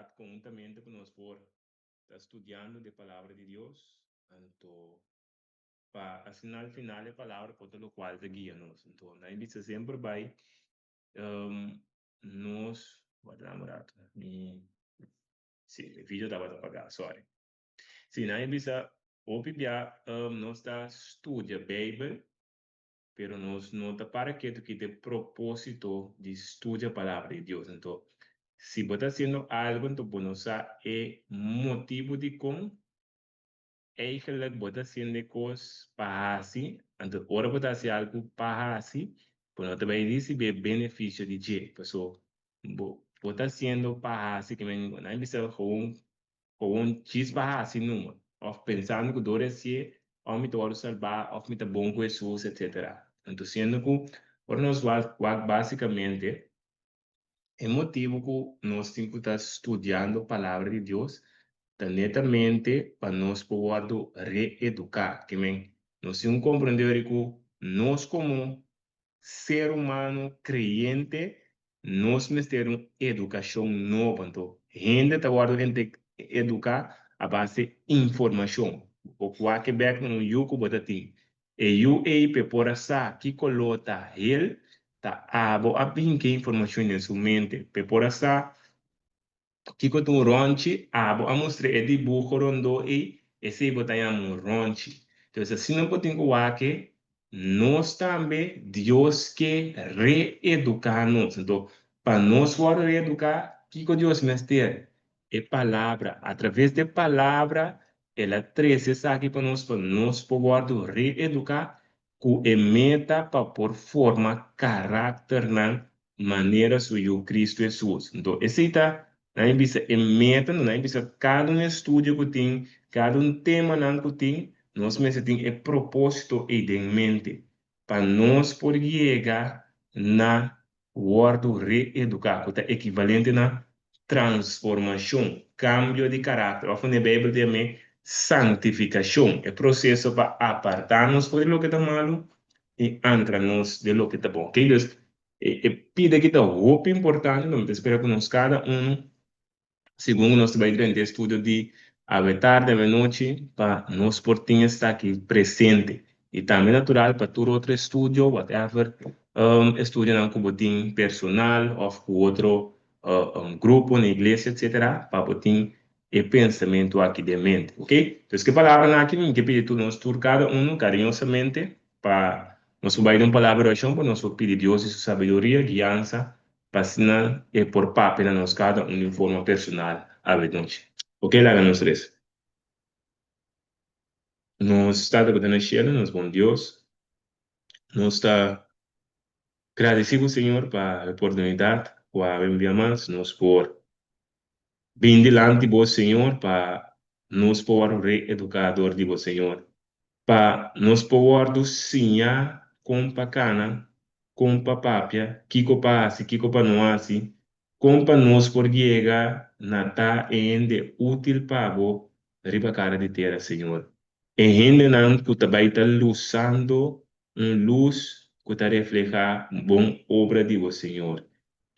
oportunidad conjuntamente con nosotros por estudiando de palabra de Dios. Entonces, para assim, al final a palavra por lo qual te guia nos. Então, na invita sempre vai nos guardamos rato. Sim, o vídeo estava apagado, sorry. Sim, na invita hoje já nós está estudia Bíblia, pero nós não está para que tem propósito de estudar a palavra de Deus. Então, se você está fazendo algo, então você é motivo de com eigenlijk wordt haciendo cosas para así, antes ahora wordt hacer algo para así, pero no te va a recibir beneficio de je, pues wordt haciendo para así que me no hay visto gewoon chis para así número, of pensando que dore si o me te salvar, of me te bom com Jesus, etc. Entonces siendo que por nos va básicamente el motivo que nós temos que estar estudando a palavra de Deus netamente para nós poder reeducar, que nós temos que compreender que nós como ser humano creyente, nós precisamos ter uma educação nova. Então, gente está guardando gente educar a base de informação. O que é no yuko botatim. E eu ei pepora sa que colota ele tá abo a pinque informação em sua mente. Pepora sa Kiko tu ronchi, abo a mostre e dibujo rondo esse botamos ronchi. Então, assim não podemos que nós também, Deus que reeducar-nos. Então, para nós poder reeducar, Kiko Deus mestre é palavra. Através da palavra, ela traz isso aqui para nós poder reeducar, com a meta para por forma caráter na maneira suyo Cristo Jesus. Então, esse está na bisa meta, na bisa cada estúdio que tem, cada tema que tem, nós mesmo tem o propósito em mente para nós poder chegar na word reeducar, que é equivalente na transformação, cambio de caráter. Ou na Bíblia também santificação, é processo para apartar-nos de lo que está malo e entrar-nos de lo que está bom. Ok? Então, pide que está muito importante, não espera que nós cada segundo nós trabalhamos em estudo de a tarde e noite para nós portinhos estar aqui presente e também natural para todo outro estúdio whatever estudo não como tem personal ou com outro grupo na igreja etc para botar e pensamento aqui de mente, ok? Então que palavra aqui que pedir tu nós tur cada carinhosamente para nós vai dar uma palavra de oração para nós pedir Deus e sua sabedoria guiança personal e por papel nos cada de forma personal a noite. Ok, lá nos tres. Nos está de na cielo, nos bom Deus. Nos está agradecido, Senhor, para a oportunidade que enviamos nos por bem delante de vos, Senhor, para nos por reeducador de vos, Senhor. Para nos por ensinar com pacana, com papapia, kiko pasi, kiko panuasi, compa nos por llegar nata ende útil pago riba cara de terra, Senhor. E gente não que está luzando luz que está refleja bom obra de vos, Senhor.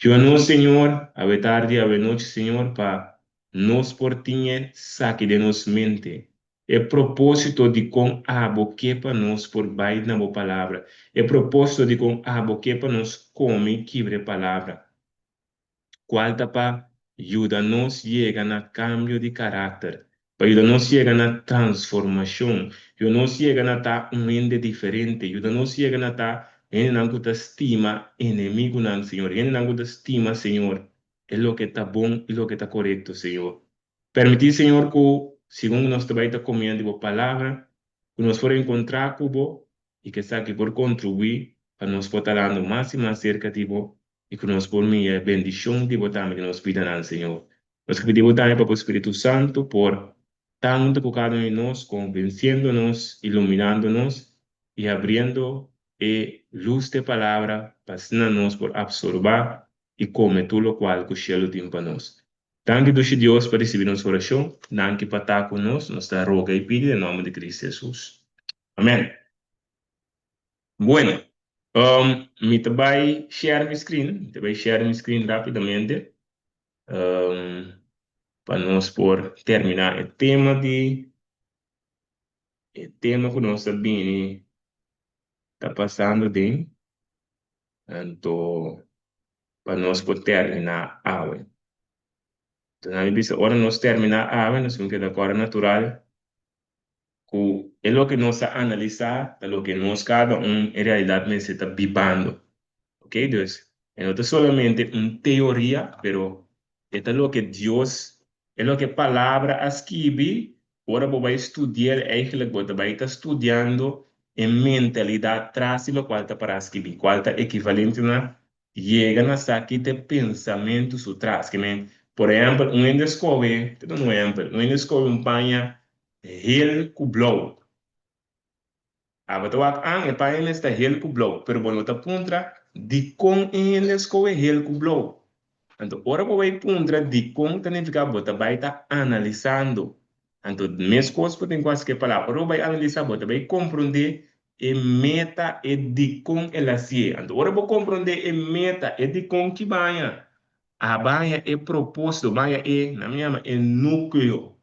Eu não, Senhor, a tarde, a noite, Senhor, para nos portinha saque de nos mente. É propósito de com a boquepa nos por baixo na boa palavra. É propósito de com a boquepa nos come quebre palavra. Quarta para ajuda-nos chega na cambio de caráter. Para ajuda-nos chega na transformação. Ajuda-nos chega na tá mente diferente. Ajuda-nos chega na tá em não que estima inimigo não, Senhor. Em não que estima, Senhor. É o que está bom e o que está correto, Senhor. Permitir, Senhor, que segundo nós também está comendo a palavra, que nós for encontrar com você e que está aqui por contribuir para nós estar dando mais e mais cerca de você e que nós por mim é bendição de você também que nós pedimos, Senhor. Nós pedimos também para o Espírito Santo por tanto por cada um de nós, convenciendo-nos, iluminando-nos e abrindo a luz de palavra para nós por absorver e comer tudo o qual que o cielo tem para nós. Danke durch Deus por receber nossa oração. Danke por estar conosco. Nós está roga e pede em nome de Cristo Jesus. Amém. Bueno, me vai share my screen. Me vai share my screen rapidamente. para nós por terminar o tema que nós também está passando de, então, para nós por terminar a aula. Então, agora nós terminar a aula, nós vamos quedar agora natural, que é o que nós analisar, é o que nós cada em realidade está vivendo. ¿Ok? Entonces, no es solamente una teoría, pero esto es lo que Dios, es lo que palabra escribe. Ahora voy a estudiar, eigenlijk voy a estar estudiando en mentalidad tras lo cual está para escribir, cuál está equivalente a llegan hasta aquí de pensamientos atrás. Por ejemplo, un descobre, te doy un ejemplo, un descobre un paña heel kublauw. Abatuak ang ipain esta heel kublauw, pero bueno, ta puntra di kong in les kowe heel kublauw. Então, ora vai puntra di kong significa bota vai tá analisando. Então, mes coisas podem quase que falar, ora vai analisar, bota vai compreender e meta e di kong ela sie. Então, ora vai compreender e meta e di kong que banha. A banha é propósito, banha é, na minha é núcleo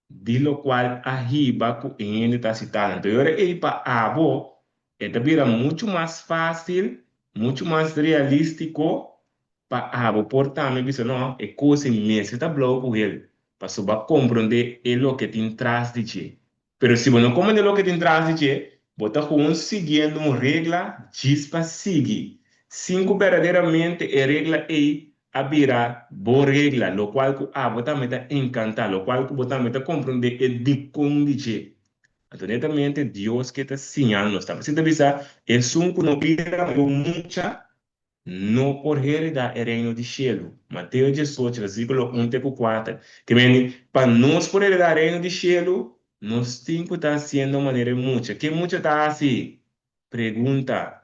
de lo cual arriba en está citando. Entonces, ahora ahí para abo, esto vira mucho más fácil, mucho más realístico para abo. Por tanto, dice, no, es cosa inmensa, está bloco con él, para su va a comprender lo que te entras de che. Pero si bueno, como de lo que te entras de che, bota con siguiendo una regla, chispa sigue. Cinco verdaderamente es regla ahí abrirá boa regla, lo cual que bota meta encanta, lo cual que bota meta comprende e di condice. Netamente Dios que está enseñando, está precisa avisar, es un que no pira mucha, no por heredar el reino de cielo. Mateo 18, versículo 1 até 4. Que vem, para nós por heredar el reino de cielo, nós temos que estar haciendo maneira mucha. Que mucha está assim? Pergunta.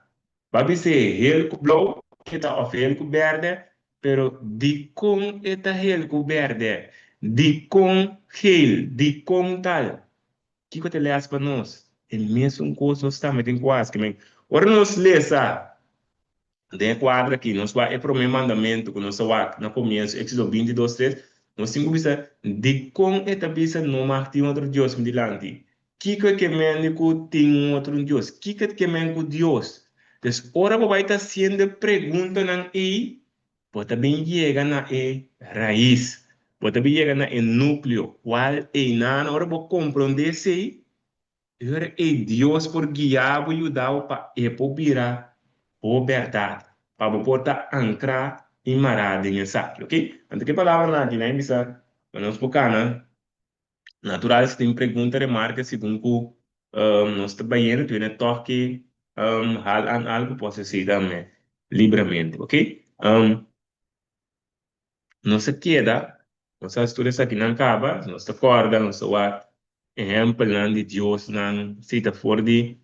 Vai ser helco blauw, que está of helco verde, pero de com está helco verde, de com gel, de com tal. Que te leas para nós? É mesmo coisa nós estamos em quase que ora nós lesa de quadra aqui, nós vai é para o meu mandamento que nós vai no começo, Éxodo 22, 3, nós temos que pensar de com esta bisa não tem outro Deus me dilante. Que médico tem outro Deus? Que médico Deus? Então, ora vai estar sendo pergunta não é, pode também chegar na raiz, pode também chegar na núcleo, qual é na hora vou compreender se é Deus por guiar, por ajudar para virar por verdade, para poder ancrar e marar em saque, ok? Então, que palavra na Guiné bisa, nós focamos natural se tem pergunta, remarca, segundo que nós trabalhamos, tu ainda toque hal an algo, posso ser também livremente, ok? Não se queda, nossa história aqui não acaba, nós acorda, nós vai exemplo de Deus não cita fora de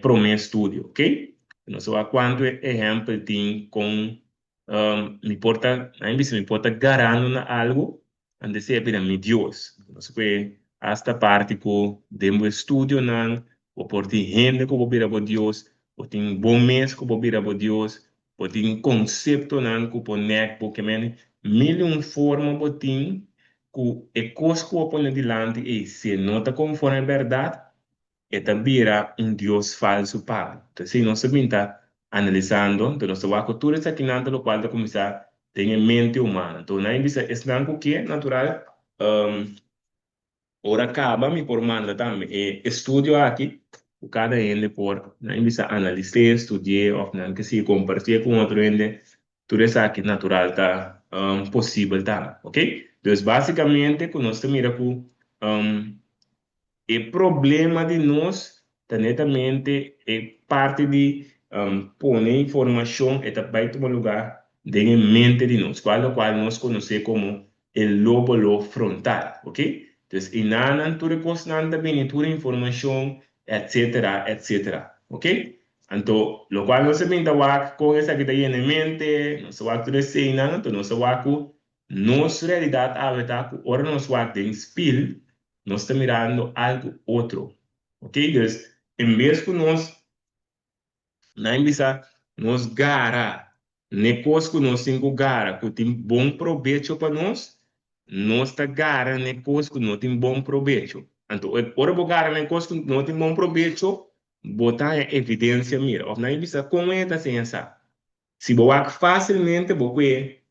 promessa estúdio, ok? Nós vai quanto exemplo tem com me importa, não me importa garantir algo, antes de ser mi Deus. Nós vai esta parte que demo estúdio não, ou por ti gente que vira por Deus, ou tem bom mês que vira por Deus, ou tem conceito não que por nek, porque mil forma botin que é coisa que eu ponho delante e se não está conforme a verdade, é também Deus falso para. Então, se nós também está analisando, então nós vamos cultura está aqui nada, o qual está começar a ter mente humana. Então, na indícia, é algo que é natural, ora acaba me formando também, estudo aqui, o cada ende por, na indícia, analisar, estudar, ou não, que se compartilhar com outro ende, tudo isso aqui natural está possível também, ok? Então, basicamente, quando nós mira com o problema de nós, netamente, é parte de pôr informação e também tomar lugar de mente de nós, qual nós conhecemos como o lóbulo frontal, ok? Então, e nada, tudo coisa também, toda informação, etc, etc, ok? Então, lo cual no se pinta con esa que está ahí en mente, no se va a crecer nada, entonces no se va a nos realidad ahora nos va a spill, nos está mirando algo otro. ¿Ok? Entonces, en vez que nos gara, negócio que nos tem gara, que tem bom proveito para nós, não está gara ne coisa que não tem bom proveito. Então, ora bo gara ne coisa que não tem bom proveito, botar em evidência mira. Of na ibisa como é tá sem essa. Se boa facilmente bo que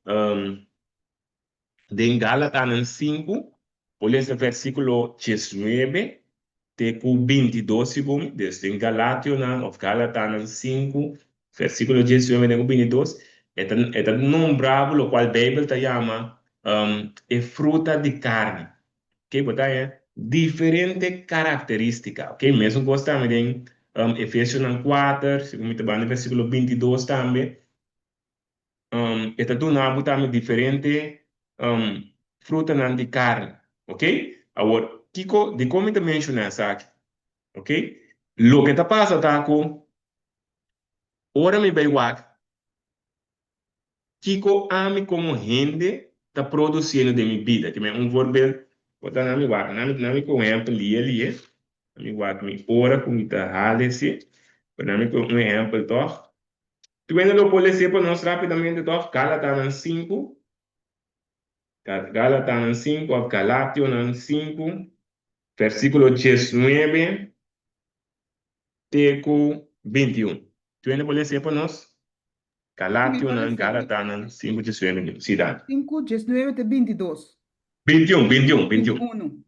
de Gálatas 5, por esse versículo 19, teco 22, desde Galatio, of Gálatas 5, versículo 19, teco 22, é nombrado, lo qual a Bíblia te chama é fruta de carne, que botar diferente característica, ok? Mesmo gostamos de Efésios 4, segundo o versículo 22 também, esta tunabo também diferente fruta nan de carne, ok? Agora, Kiko, de como te mencionar isso aqui, ok? Lo que está passa tá com, ora me vai wak, Kiko ame como gente está produzindo de minha vida, que é verbal, botar na minha wak, na minha com exemplo ali, na minha wak, me ora com ita halese, na minha com exemplo, toch? Tu ainda lo pode ser para nós rapidamente, toch? Gálatas 5, Gálatas 5, Galatios 5, versículo 19, teco 21. ¿Tú puedes decir para nos? Me Galatios, parece. Gálatas 5, 19. Sí, da. 5, 19 te 22. 21, 21, 21. 21.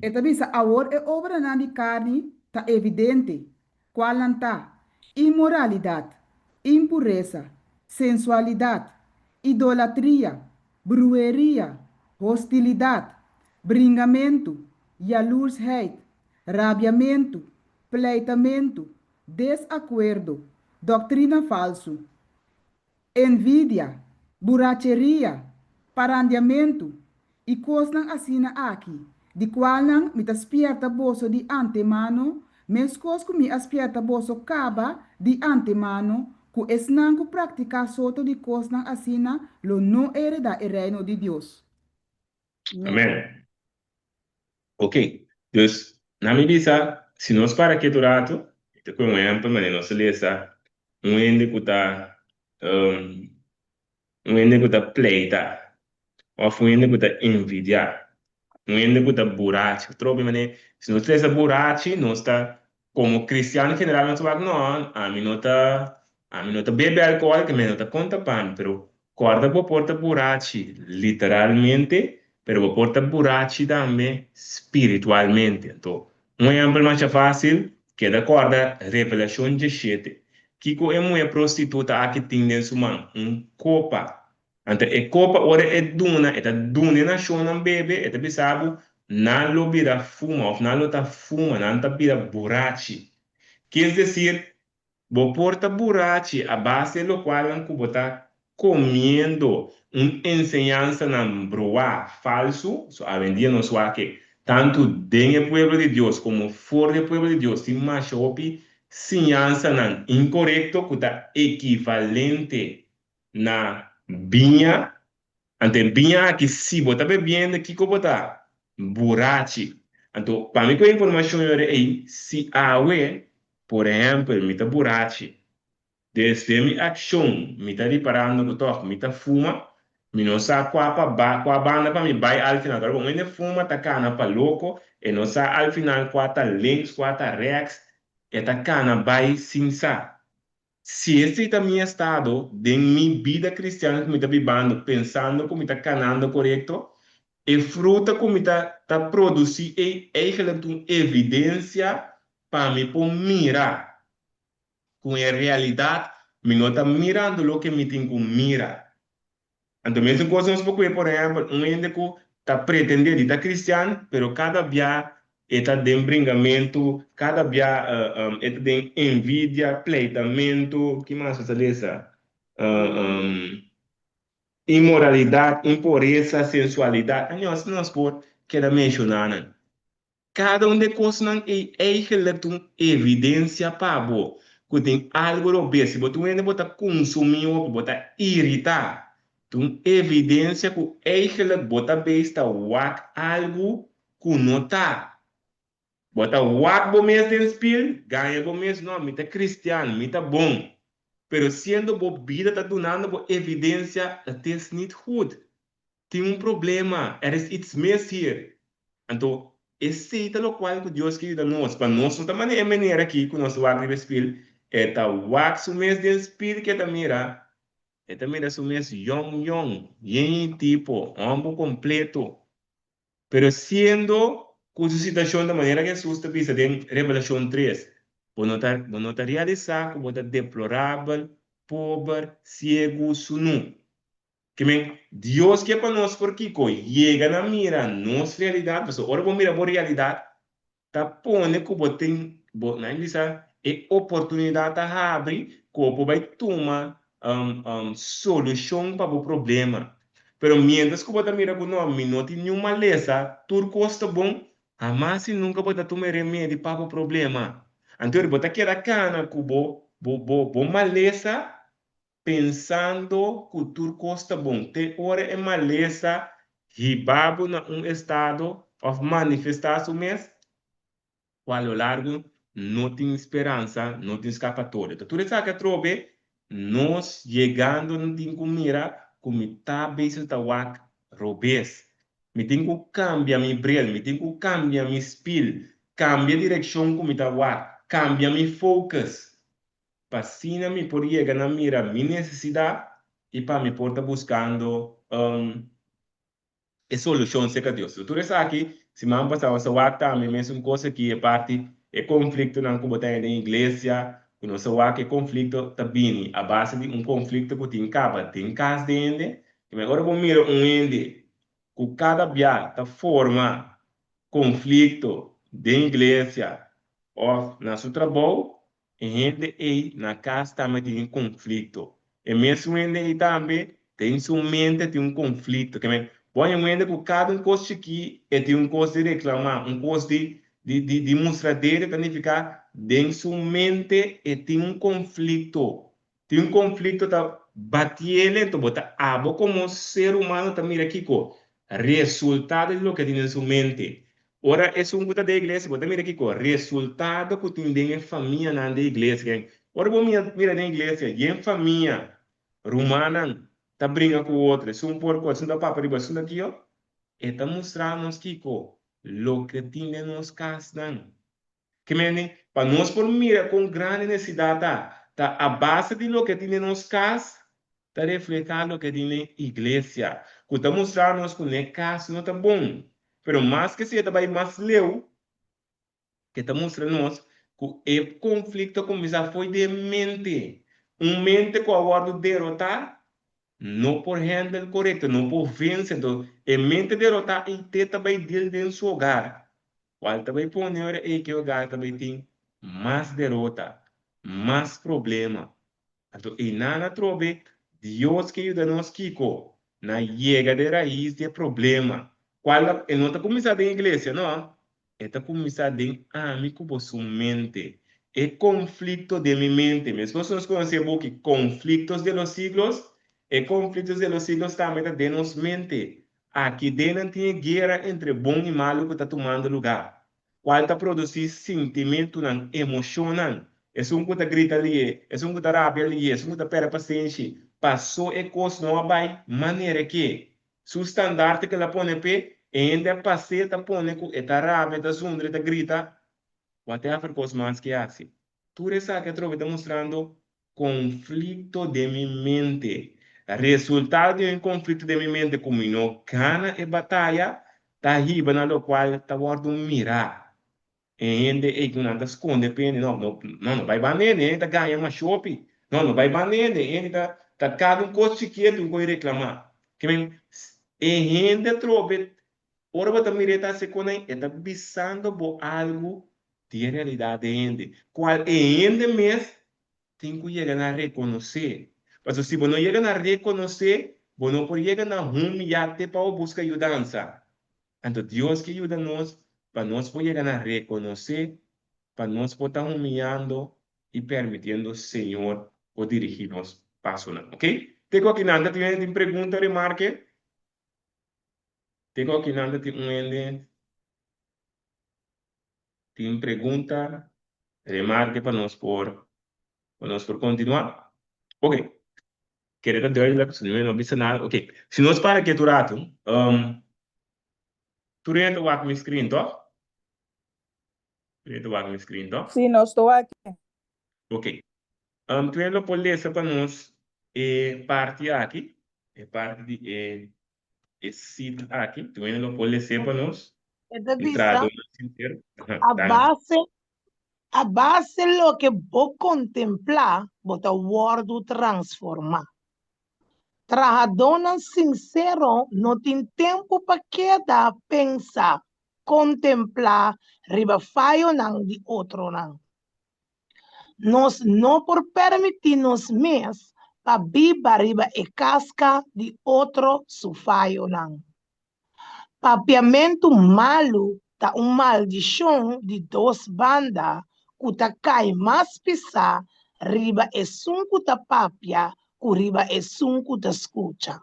Esta bisa agora é obra na de carne, tá evidente. Qual não tá? Imoralidade, impureza, sensualidade, idolatria, brueria, hostilidade, bringamento, jaloersheid, rabiamento, pleitamento, desacordo, doutrina falso, envidia, borracheria, parandeamento, e coisas assim aqui, de qual não me despierta bolso de antemano, mas coisas que me despierta bolso caba de antemano, que esnanco praticar soto de coisas assim, lo não hereda o reino de Deus. Amém. Amén. Ok. Entonces, na mi visa, si nos para que tu rato, te con un ejemplo, mas no se le está un ende que está, un ende que está pleita, o un ende que está envidiar. Não é que está buraco, trobe, mas se não está buraco, não está como cristiano em geral, não está não, a mim não está bebe álcool, que me não está conta pan, pero corda por porta buraco, literalmente, pero por porta buraco também espiritualmente. Então, um exemplo mais fácil, que da corda revelação de sete, que é uma prostituta aqui tem nesse man, copa. Ante e copa ora e duna, eta duna na shona bebe, eta bisabu, na lo bira fuma, of na lo ta fuma, na ta bira burachi. Quer dizer, bo porta burachi, a base lo qual an kubota comendo enseñanza na broa falso, so a vendia no soa que tanto dentro do pueblo de Deus como fora do pueblo de Deus, se machopi, enseñanza na incorrecto, que está equivalente na binha, ante binha que se bota bebendo, que bota burachi. Então, para mim, com a informação aí, se a por exemplo, me tá burachi, desde minha ação, me tá reparando que toque, me tá fuma, me não sabe qual banda para me vai ao final. Agora, quando ele fuma, tá cana para louco, e não sabe ao final qual tá links, qual tá rex, e tá cana vai sem saber. Se esse é o meu estado de minha vida cristiana que me está vivendo, pensando que me está canando correto, é fruta que me está produzindo, é uma evidência para me pôr mirar com a realidade, me não está mirando o que me tem que mirar. Então, mesmo coisa, por exemplo, um índio que está pretendendo estar cristiano, mas cada dia está de embringamento, cada dia está de envidia, pleitamento, que mais você lê? Imoralidade, impureza, sensualidade. Nós não pode querer mencionar. Cada de coisas é eigenlijk uma evidência para você. Que tem algo no bem. Se você ainda botar consumir ou botar irritar, tem evidência que eigenlijk botar bem está algo que não está. Botar bom mês de espírito, ganha bom mês não, me tá cristiano, me tá bom. Pero sendo bo vida está donando bo evidência até snit goed. tem um problema. It's mess here. Então, esse é o qual que Deus quer nós. Para nós, não é maneira aqui que nós vamos respirar. É o wax o mês de espírito que mira. Mira o mês young, bem tipo, homem completo. Pero siendo com sua situação da maneira que Jesus está dizendo em Revelação 3, você está realizar como está deplorável, pobre, cego, sunu. Que men, Deus que é para nós porque chega na mira, nossa realidade, mas ora vamos mirar a realidade, tá pondo que você tem, na Inglaterra, é oportunidade a abrir, que você vai tomar solução para o problema. Pero mientras que você mira que não tem nenhuma lesa, tudo custa bom, mas nunca você tomar remédio para o problema. Então, você quer cana que você maleza, pensando que tudo custa bom. Tem hora é maleza, ribabo na estado of manifestação mesmo, a lo largo não tem esperança, não tem escapatória. Então, tudo isso que eu trouxe, nós chegando não tem como mirar, como está bem se está robês. Me tem que cambiar meu brilho, me tem que cambiar meu spill, cambia a direção como está cambia meu focus. Para assim me poder chegar na mira minha necessidade e para me poder buscando e solução seca Deus. Tudo isso aqui, se me passar essa wata, me mesmo coisa que é parte é conflito não como tem na igreja, que não se que conflito também a base de conflito que tem capa, tem casa de ende, e agora vou mirar ende, que cada dia tá forma conflito de igreja ou na seu trabalho, e gente aí na casa também tem conflito. E mesmo gente aí também tem sua mente tem conflito, que põe em mente que cada coisa aqui é tem coisa de reclamar, coisa de mostradeira, planificar, dentro sua mente e tem conflito. Tem conflito, tá batendo, então, bota, como ser humano, tá mira aqui, resultado de lo que tem em sua mente. Ora, é um coisa da igreja, bota mira aqui, resultado que tem em família na igreja. Ora, vou mira na igreja, e em família, romana, tá brincando com o outro, se um porco, se um da papa, riba, se um daqui, ó, e tá mostrando que, lo que tem nos casas, que mene, para nós por mira com grande necessidade, tá a base de lo que tem nos casas, tá refletindo lo que tem na igreja. Que está mostrando que na casa não tá bom. Pero mais que seja também mais leu, que está mostrando nós que o conflito começa foi de mente. Mente que agora derrotar, não por handle correto, não por vencer. Então, a mente derrotar e ter também dentro do seu hogar. Qual também põe hora é que o hogar também tem mais derrota, mais problema. Então, e nada trobe, Deus que ajuda nós, Kiko, na chega de raiz de problema. Qual é, não está começando em igreja, não? Está começando em amigo por sua mente. É conflito de minha mente. As pessoas conhecem que conflitos de los siglos, e conflitos de los siglos também de nossa mente. Aqui dentro tem guerra entre bom e malo que está tomando lugar. Qual está produzindo sentimento, emocional. É um que grita ali, é um que rabia ali, é um que perde paciência. Passou e coisa não vai maneira que o estandarte que ela põe pé, ainda passei tá põe com eta rabia, tá zundre, tá grita, whatever coisa mais que assim. Tudo isso que eu estou demonstrando conflito de minha mente. Resultado de um conflito de minha mente, como não gana e batalha, tá riba na lo qual tá guardando mirar. Ainda é que nada esconde, pende, não vai banene, ainda ganha uma shopping, não vai banene, ainda tá cada coisa que tu vai reclamar. Que vem, e ainda trobe, ora bota mireta se conai, está bisando bo algo de realidade ainda. Qual ainda mesmo tem que chegar a reconhecer. Mas se você não chega a reconhecer, você não pode chegar a humilhar para buscar ajuda. Então, Deus que ajuda nós, para nós poder reconhecer, para nós poder estar humilhando e permitindo o Senhor o dirigirnos passo, ok? Tenho aqui nada, tem pergunta, remarque? Tenho aqui nada, tem pergunta, remarque para nós por continuar. Ok. Ok, querer que dois lá, não bisa nada. Ok. Se nós para que tu rato, tu renta o meu screen, tá? Tu renta o meu screen, tá? Sim, não estou aqui. Ok. Tu renta por ler para nós parte aqui, parte de sítio aqui. Tu renta por ler para nós. Visa, Sincero. a base lo que vos contemplar, bota word transformar. Trajadona sincero, no tem tempo para quedar, pensar, contemplar, riba fallo nang de outro nang. Nós não por permitir-nos mesmos para biba riba e casca de outro su fallo nang. Papiamento malo tá maldição de duas bandas que tá cai mais pisar riba e sunco tá papia que riba e sunco tá escuta.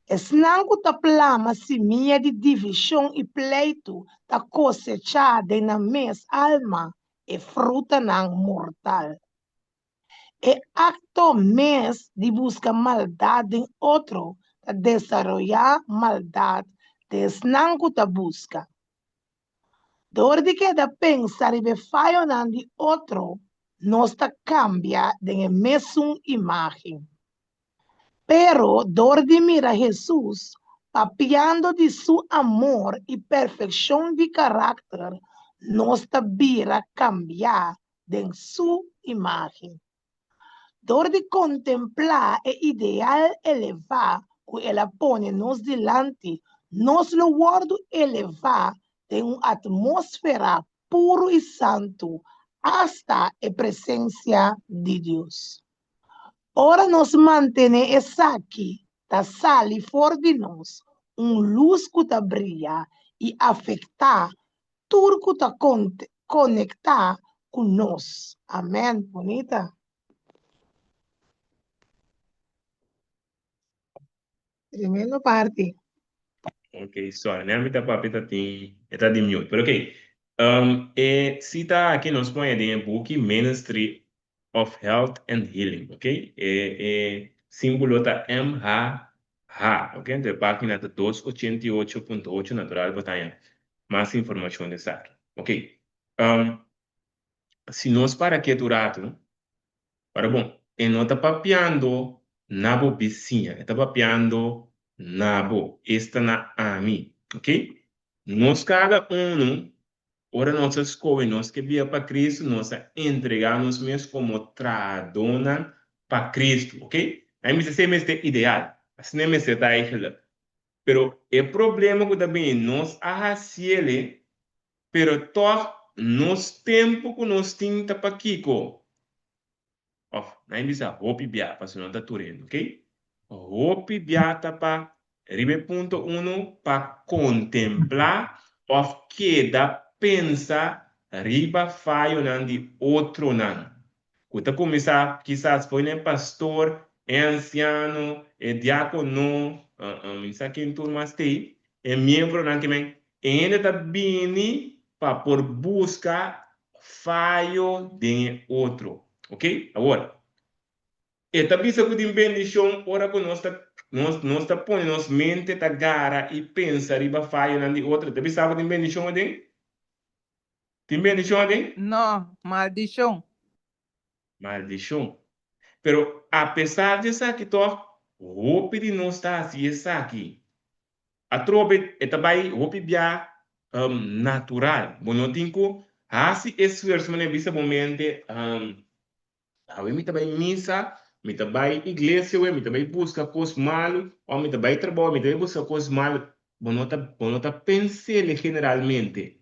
Esnanco tá plama semilla de divisão e pleito tá cosechada na mes alma e fruta nang mortal. E acto mes de buscar maldade em outro tá desarrollar maldade desnanco ta busca. Dor de que da pensar e fallo nan de outro, nós ta cambia de a mesma imagem. Pero dor de mira Jesus, papiando de su amor e perfeição de caráter, nós ta vira cambiar de sua imagem. Dor de contemplar e ideal elevar que ela põe nos delante, nos lo guardo elevar de uma atmosfera puro e santo hasta a presença de Deus. Ora nos mantém essa aqui, da sali fora de nós, luz que ta brilha e afetar tudo que ta conectar com nós. Amém, bonita? Tremendo parte. Ok, sorry, né? Me tá papita tem, tá de mute, pero ok. Cita aqui nos põe em book Ministry of Health and Healing, ok? Símbolo tá MHH, ok? Então, página 288.8 natural, botar mais informação dessa aqui, ok? Se nós para que durato, para bom, e não tá papiando nabo vizinha, tá papiando nabo, esta na ami, ok? Nós cada ora nossa escolha, nós que via para Cristo, nós entregar-nos mesmo como tradona para Cristo, ok? Aí me dizer mesmo é ideal, assim não me está aí, pero o problema que também nós arrasciele, pero toch nos tempo que nós tinta para Kiko. Of, na bisa hopi bia pa sunod ta turin, okay? Hopi bia ta pa ribe punto uno pa contemplar of queda pensa riba faio nan di outro nan. Kuta começar quizás foi nem pastor, anciano, diácono, isso aqui em turma stay, membro nan que men, ainda tá bini pa por buscar faio de outro. Ok? Agora, esta bisa que tem bendição, ora que nós tá põe nos mente, tá gara e pensa riba faio na de outra. Tá bisa que tem bendição ali? Tem bendição ali? Não, maldição. Maldição. Pero apesar de isso aqui, roupa de nós tá assim, essa aqui. A trobe, esta vai roupa bia natural. Bom, não tem que, assim, esforço, mas bisa momento, awe mi também missa, mi também igreja, mi também busca coisas malas, ou mi também trabalho, mi também busca coisas malas. Bonota pensele generalmente.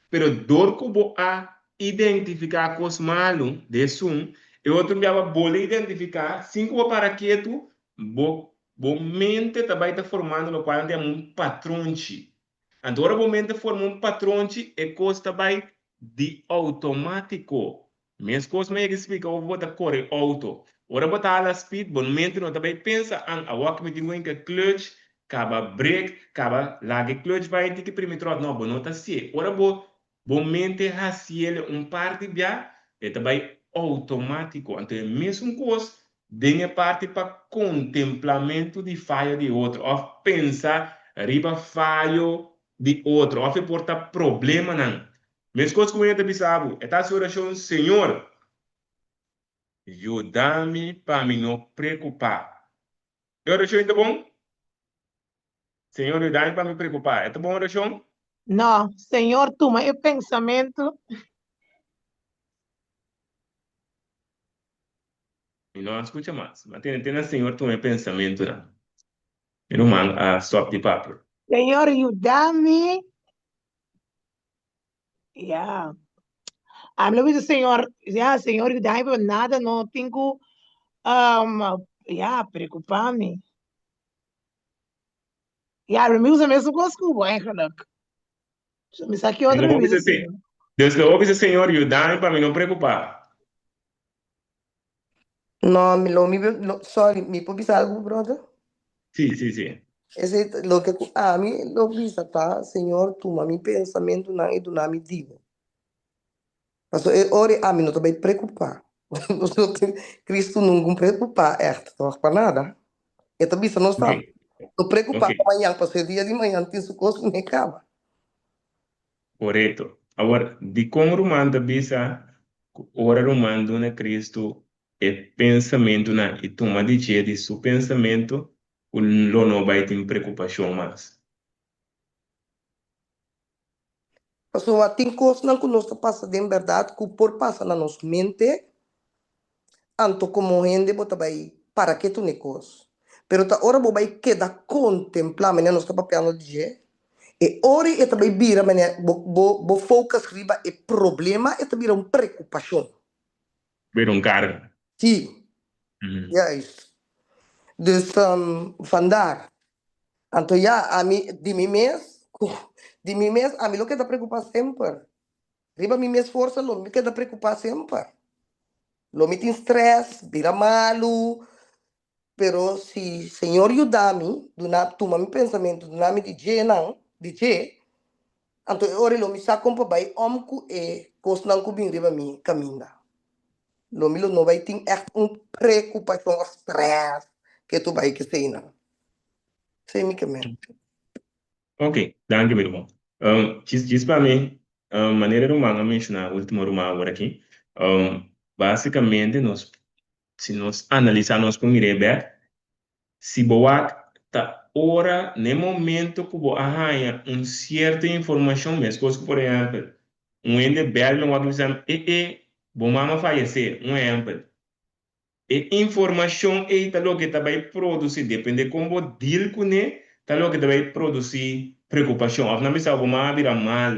Pero dor que bo a identificar coisas malas, de um, e outro me aba bole identificar, cinco para quieto, bo mente também está formando no qual tem patrão. Agora bo mente forma patrão e coisa também de automático. Minhas coisas me explica o bota corre auto. Ora bota ala speed, bom mente não também pensa a walk me digo que clutch, caba break, caba lage clutch vai ter que primeiro trot não, bom não tá se. Ora bom mente raciele parte bia e também automático. Então mesmo coisa denha parte para contemplamento de falha de outro, ou pensar riba falho de outro, ou portar problema não. Mas coisas que eu ainda sabe, é essa oração, Senhor, ajuda-me para me não preocupar. É oração ainda bom? Senhor, ajuda-me para me preocupar. É bom oração? Não, Senhor, toma o pensamento. E não escuta mais. Mas tem Senhor, tu meu pensamento, não. Eu não mando a stop de papo. Senhor, ajuda-me. Yeah. I'm looking to Senhor, yeah, Senhor, ajuda-me, pero nada, não tenho, yeah, preocupar-me. Yeah, me usa mesmo com desculpa, eigenlijk. Me saque outra, me Ouve usa assim. Senhor. Deus que ouve, Senhor, ajuda-me para me não preocupar. No, sorry, me puedo decir algo, brother. Sim, sim, sim. Ese, lo que a mí lo visa tá, Señor, tu mi pensamento não e do não me digo. Mas ora a mim não estou bem preocupar. Cristo não preocupar, não para nada. Eu também não Ok, sabe. Estou preocupado ok. amanhã, para ser dia de manhã, tem isso coisa me acaba. Correto. Agora, de como romanda bisa, ora romando na Cristo, é pensamento na e toma de dia de seu pensamento, o lo não vai ter preocupação mais. Pessoa, tem coisas não que nós passa de verdade, que por passa na nossa mente, anto como gente, bota vai, para que tu negócio. Pero ta ora bo vai queda contemplar, mas nós está papel de dia. E ora é também vira, mas bo focus riba e problema é também uma preocupação. Ver um cargo. Sim, Uhum. é isso. Dus vandaar. Então, ja, a mim, de mim mesmo, a mim lo que está preocupar sempre. Riba mim mesmo força, lo me queda preocupar sempre. Lo me tem stress, vira malo, pero se Senhor ajuda-me, do na toma meu pensamento, do nome de J, não, de J, então ora lo me saca para vai omku e coisa não que bem riba mim caminha. Lo me lo não vai ter echt preocupação, stress, que tu vai que sei não. Sei me que Ok, danke, meu irmão. Diz para mim, maneira romana mencionar, a última romana agora aqui. Basicamente, se nós analisarmos com Mirebe, se boa tá ora, no momento que você arranha uma certa informação, mesmo que, por exemplo, ende belo uma coisa, bom mama falecer, exemplo. E informação é tá logo que tá vai produzir, depende de como deal com ele, tá logo que tá vai produzir preocupação. Afinal, me sabe, mama vira mal.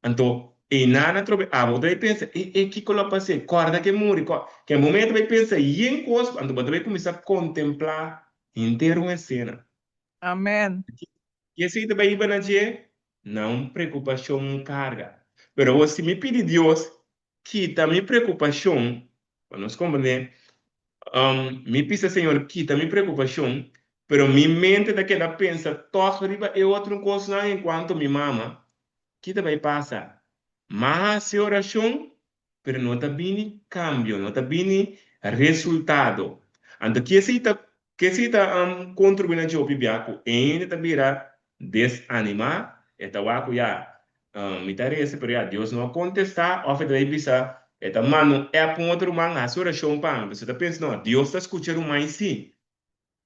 Então, e nada trobe, você vai pensar, que coisa passei, corda que morre, que é momento vai pensar, e em coisa, então você vai começar a contemplar inteiro uma cena. Amen. E assim também vai dizer, não preocupação carga. Pero você me pede Deus, quita minha preocupação, para nós compreender, me pisa Senhor, quita minha preocupação, pero minha mente daquela pensa, toca arriba é outra coisa enquanto minha mama, quita vai passar. Mas a oração, pero não está bem cambio, não está bem resultado. Então, que se está contribuindo a o bibiaco, ainda está vira desanimar, eta waku ya, me interessa, pero ya, Deus não contestar, oferta daí bisa, eta mano, é para outro man, a sua oração, pá, você está pensando, não, Deus está escutando mais sim,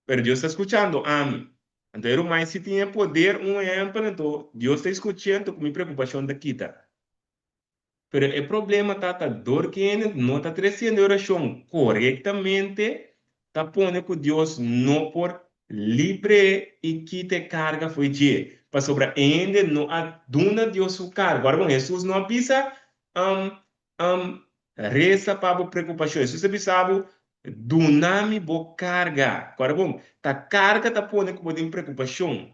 pero Deus está escutando a mim. Então, o mais se tinha poder, exemplo, então, Deus está escutando com minha preocupação daqui, tá? Pero el problema está dor que no está crescendo oração corretamente, está pondo que Deus não por livre e que te carga foi de. Para sobre ainda não aduna Deus o carga. Agora, bom, Jesus não avisa reza para a preocupação. Jesus sabe dunami bo carga. Agora, bom, tá carga está pondo que tem preocupação.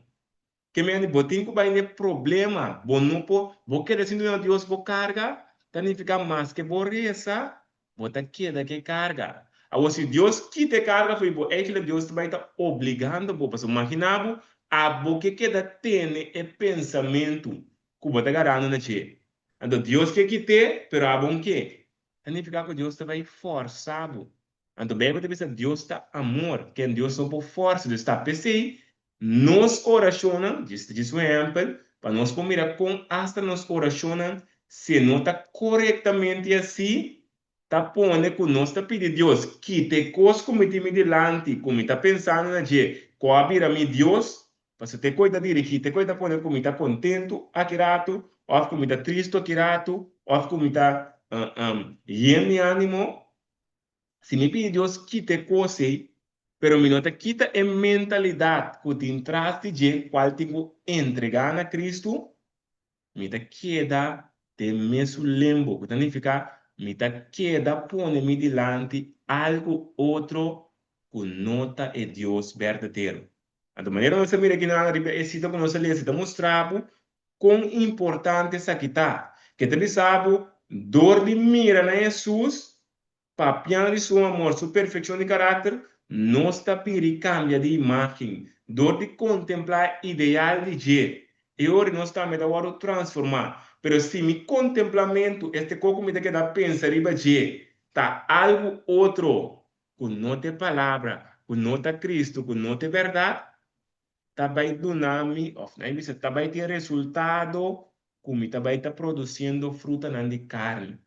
Que me ande botin que vai ter problema, bom não po, vou querer assim Deus vou carga, significa mais que vou reza, vou tá queda que carga. Agora se Deus quita carga foi bom, é que Deus vai estar obrigando bo, para imaginar a bo que queda tem é pensamento que vou tá garando na che. Então Deus que quite, pero a bom que significa que Deus vai forçado Então, Bíblia diz Deus está amor, que Deus não por força, Deus está PC. Nós oracionamos, diz um exemplo, para nós mirar com hasta nós oracionamos, se não está corretamente assim, está pondo que nós está pedindo Deus, que te coisa como te me delante, como está pensando na gente, qual é meu Deus, para você ter coisa de que te coisa poner como está contento, aquirato, ou como está triste, aquirato, ou como está lleno de ânimo. Se me pede Deus quite coisas, pero me nota quita a mentalidade que te entraste de qual tipo entregar a Cristo, me ta queda de mesmo lembo, que significa me ta queda pone-me delante algo outro que nota é Deus verdadeiro. De maneira que você mira aqui na recita que nós lemos, está mostrado quão importante essa aqui está. Que te sabe, dor de mira na Jesus, papiando de seu amor, sua perfeição de caráter, não está pedindo cambia de imagem, dor de contemplar ideal de Deus. E hoje nós estamos agora transformar. Pero se mi contemplamento, este coco me queda pensar riba de, tá algo outro, que não tem palavra, que não tem Cristo, que não tem verdade, tá vai dunami, of na bisa tá vai ter resultado, como tá vai tá produzindo fruta na de carne.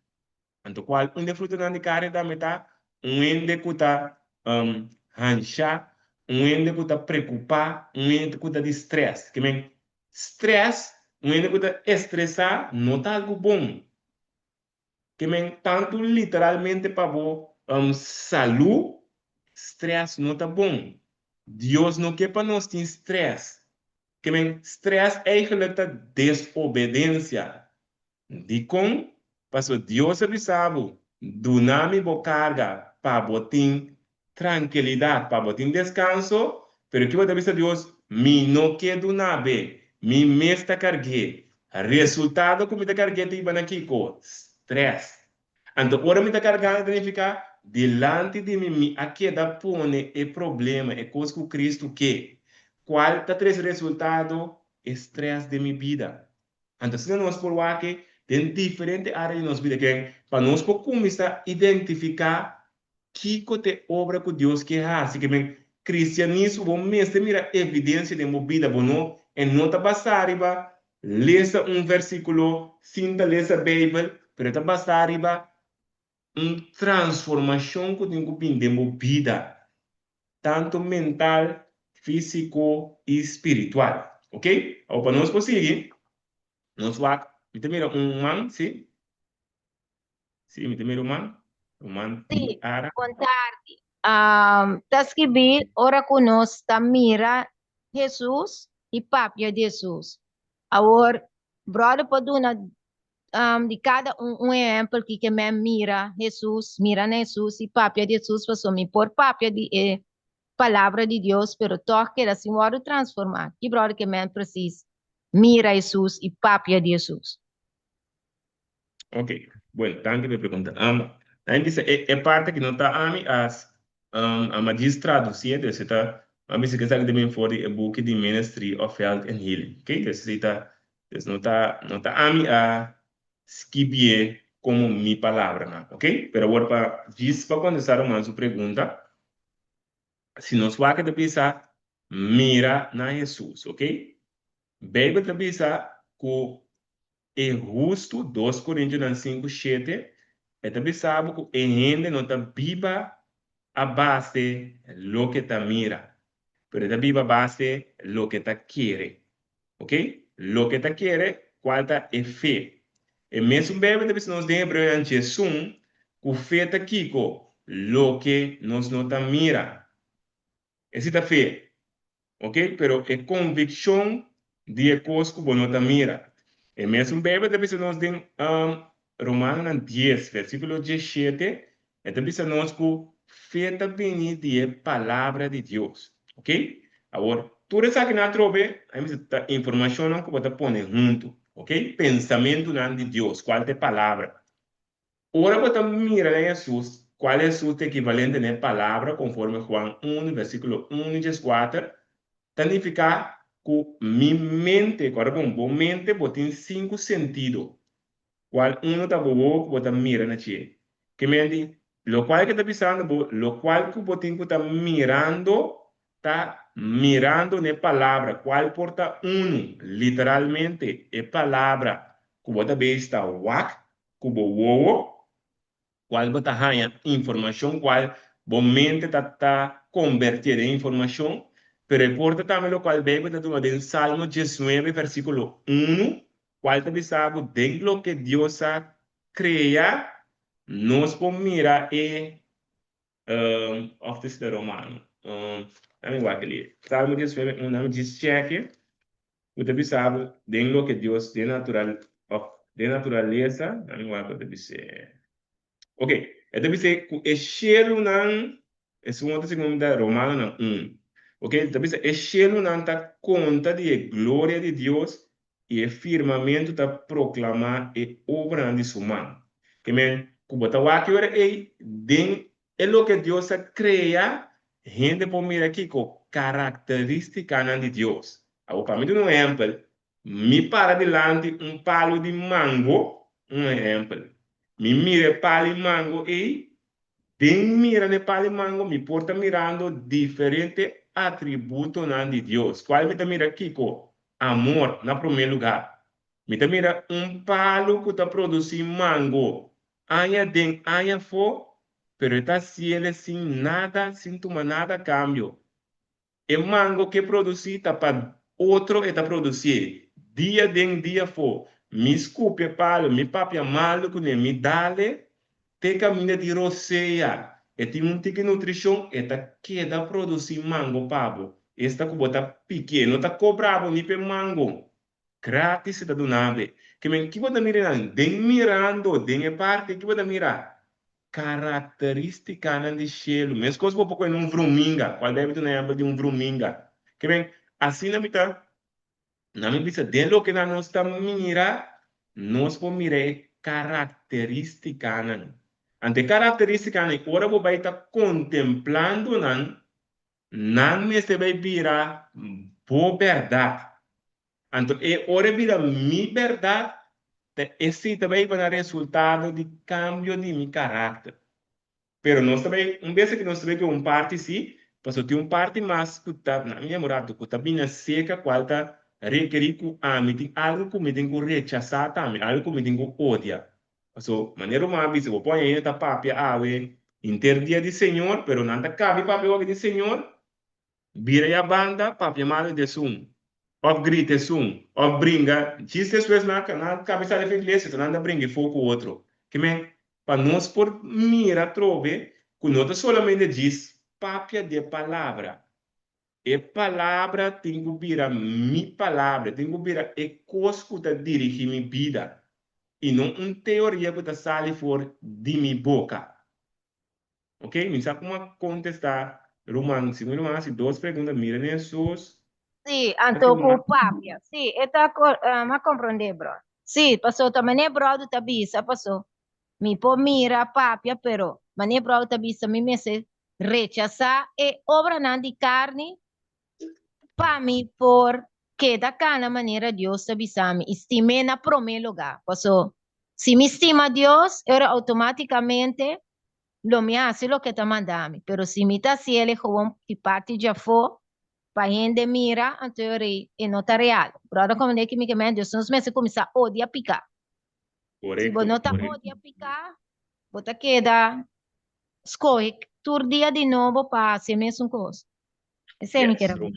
Anto qual onde fruta na de carne da meta, onde que tá hancha, onde que tá preocupar, onde que tá de stress, que men stress, onde que tá estressar, não tá algo bom. Que men tanto literalmente para saúde, stress não tá bom. Deus não quer para nós ter stress. Que men stress eigenlijk de desobediência. De com, passo Deus avisava, do nome bo carga, para botin tranquilidade, para botin descanso, pero que você avisa Deus, mi não quer do nave, mi mesta cargue. Resultado que me da cargue te iban aqui com stress. Então, ora me da carga significa delante de mim, aqui da pone é problema, é coisa que o Cristo quer. Qual está três resultado? Estresse de minha vida. Então, se nós por aqui, tem diferentes áreas de nossa vida que para nós começar a identificar que é obra que Deus quer fazer. Que cristianismo, bom mesmo, mira evidência de minha vida, bom não, e não está passando, leia versículo, sinta, leia a Bíblia, pero está passando, uma transformação que tem que vir de minha vida, tanto mental, físico e espiritual. Ok? Ou para nós conseguir, nós vamos, mira, man, sim? Sim, mira, um man, Sì, ara. contarti. Tas gibi, ora conosco, mira Jesus e papia de Jesus. Agora, brother, poduna de cada exemplo que me mira Jesus e papia de Jesus, passou me por papia de palavra de Deus, pero toque assim, hora transformar. Que brother que me precisa mira Jesus e papia de Jesus. Ok, bueno, tanto que pergunta. Aí dice, é parte que não está a mim, a magistrado, certo? Você está, a mim se quiser também for o book de Ministry of Health and Healing, ok? Então, você está, não está a mim a escrever como minha palavra, não, ok? Pero agora, para começar uma sua pergunta, se nós vamos a pensar, mira na Jesus, ok? Bíblia te pensa que é justo, 2 Coríntios 5, 7, e também sabe que a gente não está viva a base do que está mira, pero está viva a base do que está quer, ok? Lo que está quer, qual está é fé. E mesmo bem, também se nós lembra em Jesus, que fé está aqui, lo que nós não está mira. Essa é a fé, ok? Pero é convicção de coisas que não está mira. E mesmo Bíblia também se nós tem Romanos 10, versículo 17, e também se nós que fé também é a palavra de Deus, ok? Agora, tudo isso aqui na trove, a informação que você põe junto, ok? Pensamento de Deus, qual é a palavra? Ora, você mira a Jesus, qual é o equivalente na palavra, conforme Juan 1, versículo 1 e 4, significa que minha mente, agora bom, mente tem 5 sentidos. Qual um está bobo, bota mira na che. Que mente, lo cual que está pensando, lo cual que vos tengo está mirando en palabra, cual porta uno, literalmente, es palabra, que vos está wak, que vos wowo, cual vos está información, cual vos mente está convertida en información, pero importa también lo cual Bíblia está tomando en Salmo 19, versículo 1, cual te sabe de lo que Dios ha creado, nos mira of this de Romano. Let me walk ali. Salmo 19, um nome diz cheque. Você sabe de lo que Deus de natureza, let me walk with the Ok, então você é cheiro não é segunda Romano não Ok, então você é cheiro não tá conta de glória de Deus e é firmamento tá proclamar e obra de sua mão. Que men kubota waki ora é lo que Deus cria, gente por mira aqui com característica de Deus. Agora para mim um exemplo, me para delante palo de mango, exemplo. Mi mire pali mango e den mira ne pali mango mi porta mirando diferente atributo de Dios. ¿Cuál me te mira Kiko? Amor, na primeiro lugar. Me te mira palo que está produzindo mango. Aya den aya fo, pero está cielo sin nada, sin tomar nada a cambio. El mango que produzi está para outro está produzir. Dia den dia fo. Mi scupe palo, mi papia malo que me dale, te camina di roceia. E ti un tique nutrition e ta queda produzir mango pabo. Esta cubota pequeno ta cobravo ni pe mango. Gratis ta donave. Que men que bota mirando, den mirando, den e parte que bota mirar. Característica de cielo. Mesmo coisa um pouco em vrominga. Qual deve ter na de vrominga. Que bem, assim na minha vista, dentro que nós estamos mira, nós vamos mirar característica. Ante característica, agora vou estar contemplando, não me se vai virar boa verdade. Então, ora vira minha verdade, esse também vai dar resultado de cambio de meu caráter. Pero nós também, vez que nós também parte sim, porque tem parte mais que está na minha morada, que está bem seca, qual está requerir que tem algo que me tem que rechazar também, algo que me tem que odiar. So, maneira mais, se eu ponho aí na papia, interdia de Senhor, pero nada cabe papia de Senhor, vira a banda, papia mal de sum. Of grite sum, of bringa, Jesus fez na cabeça da igreja, nada brinca fogo outro. Que me para nós por mira trove, que não solamente diz papia de palavra. E palavra tem que virar minha palavra, tem que virar e coisa que está dirigindo minha vida. E não uma teoria que está saindo fora de minha boca. Ok? Me sabe como contestar Romanos, se não é duas perguntas, mira Jesus. Sí, antoco papia. Sí, esta ma comprende, bro. Sí, pasó también bro tu bisa, pasó. Mi po mira papia, pero mané bro tu bisa mi mese rechazar e obra nan di carne pa mi por que da cana manera Dios te bisa mi estime na primer lugar. Pasó. Si me estima Dios, era automáticamente lo me hace lo que te mandami. Pero si me ta cielo, como que parte ya fue, para gente mira a teoria e não está real. Brother, como é que me queimando, Deus nos meses começar a odiar picar. Se você não está odiar picar, você queda, escolhe, todo dia de novo para ser mesmo coisa. Esse é o que eu quero.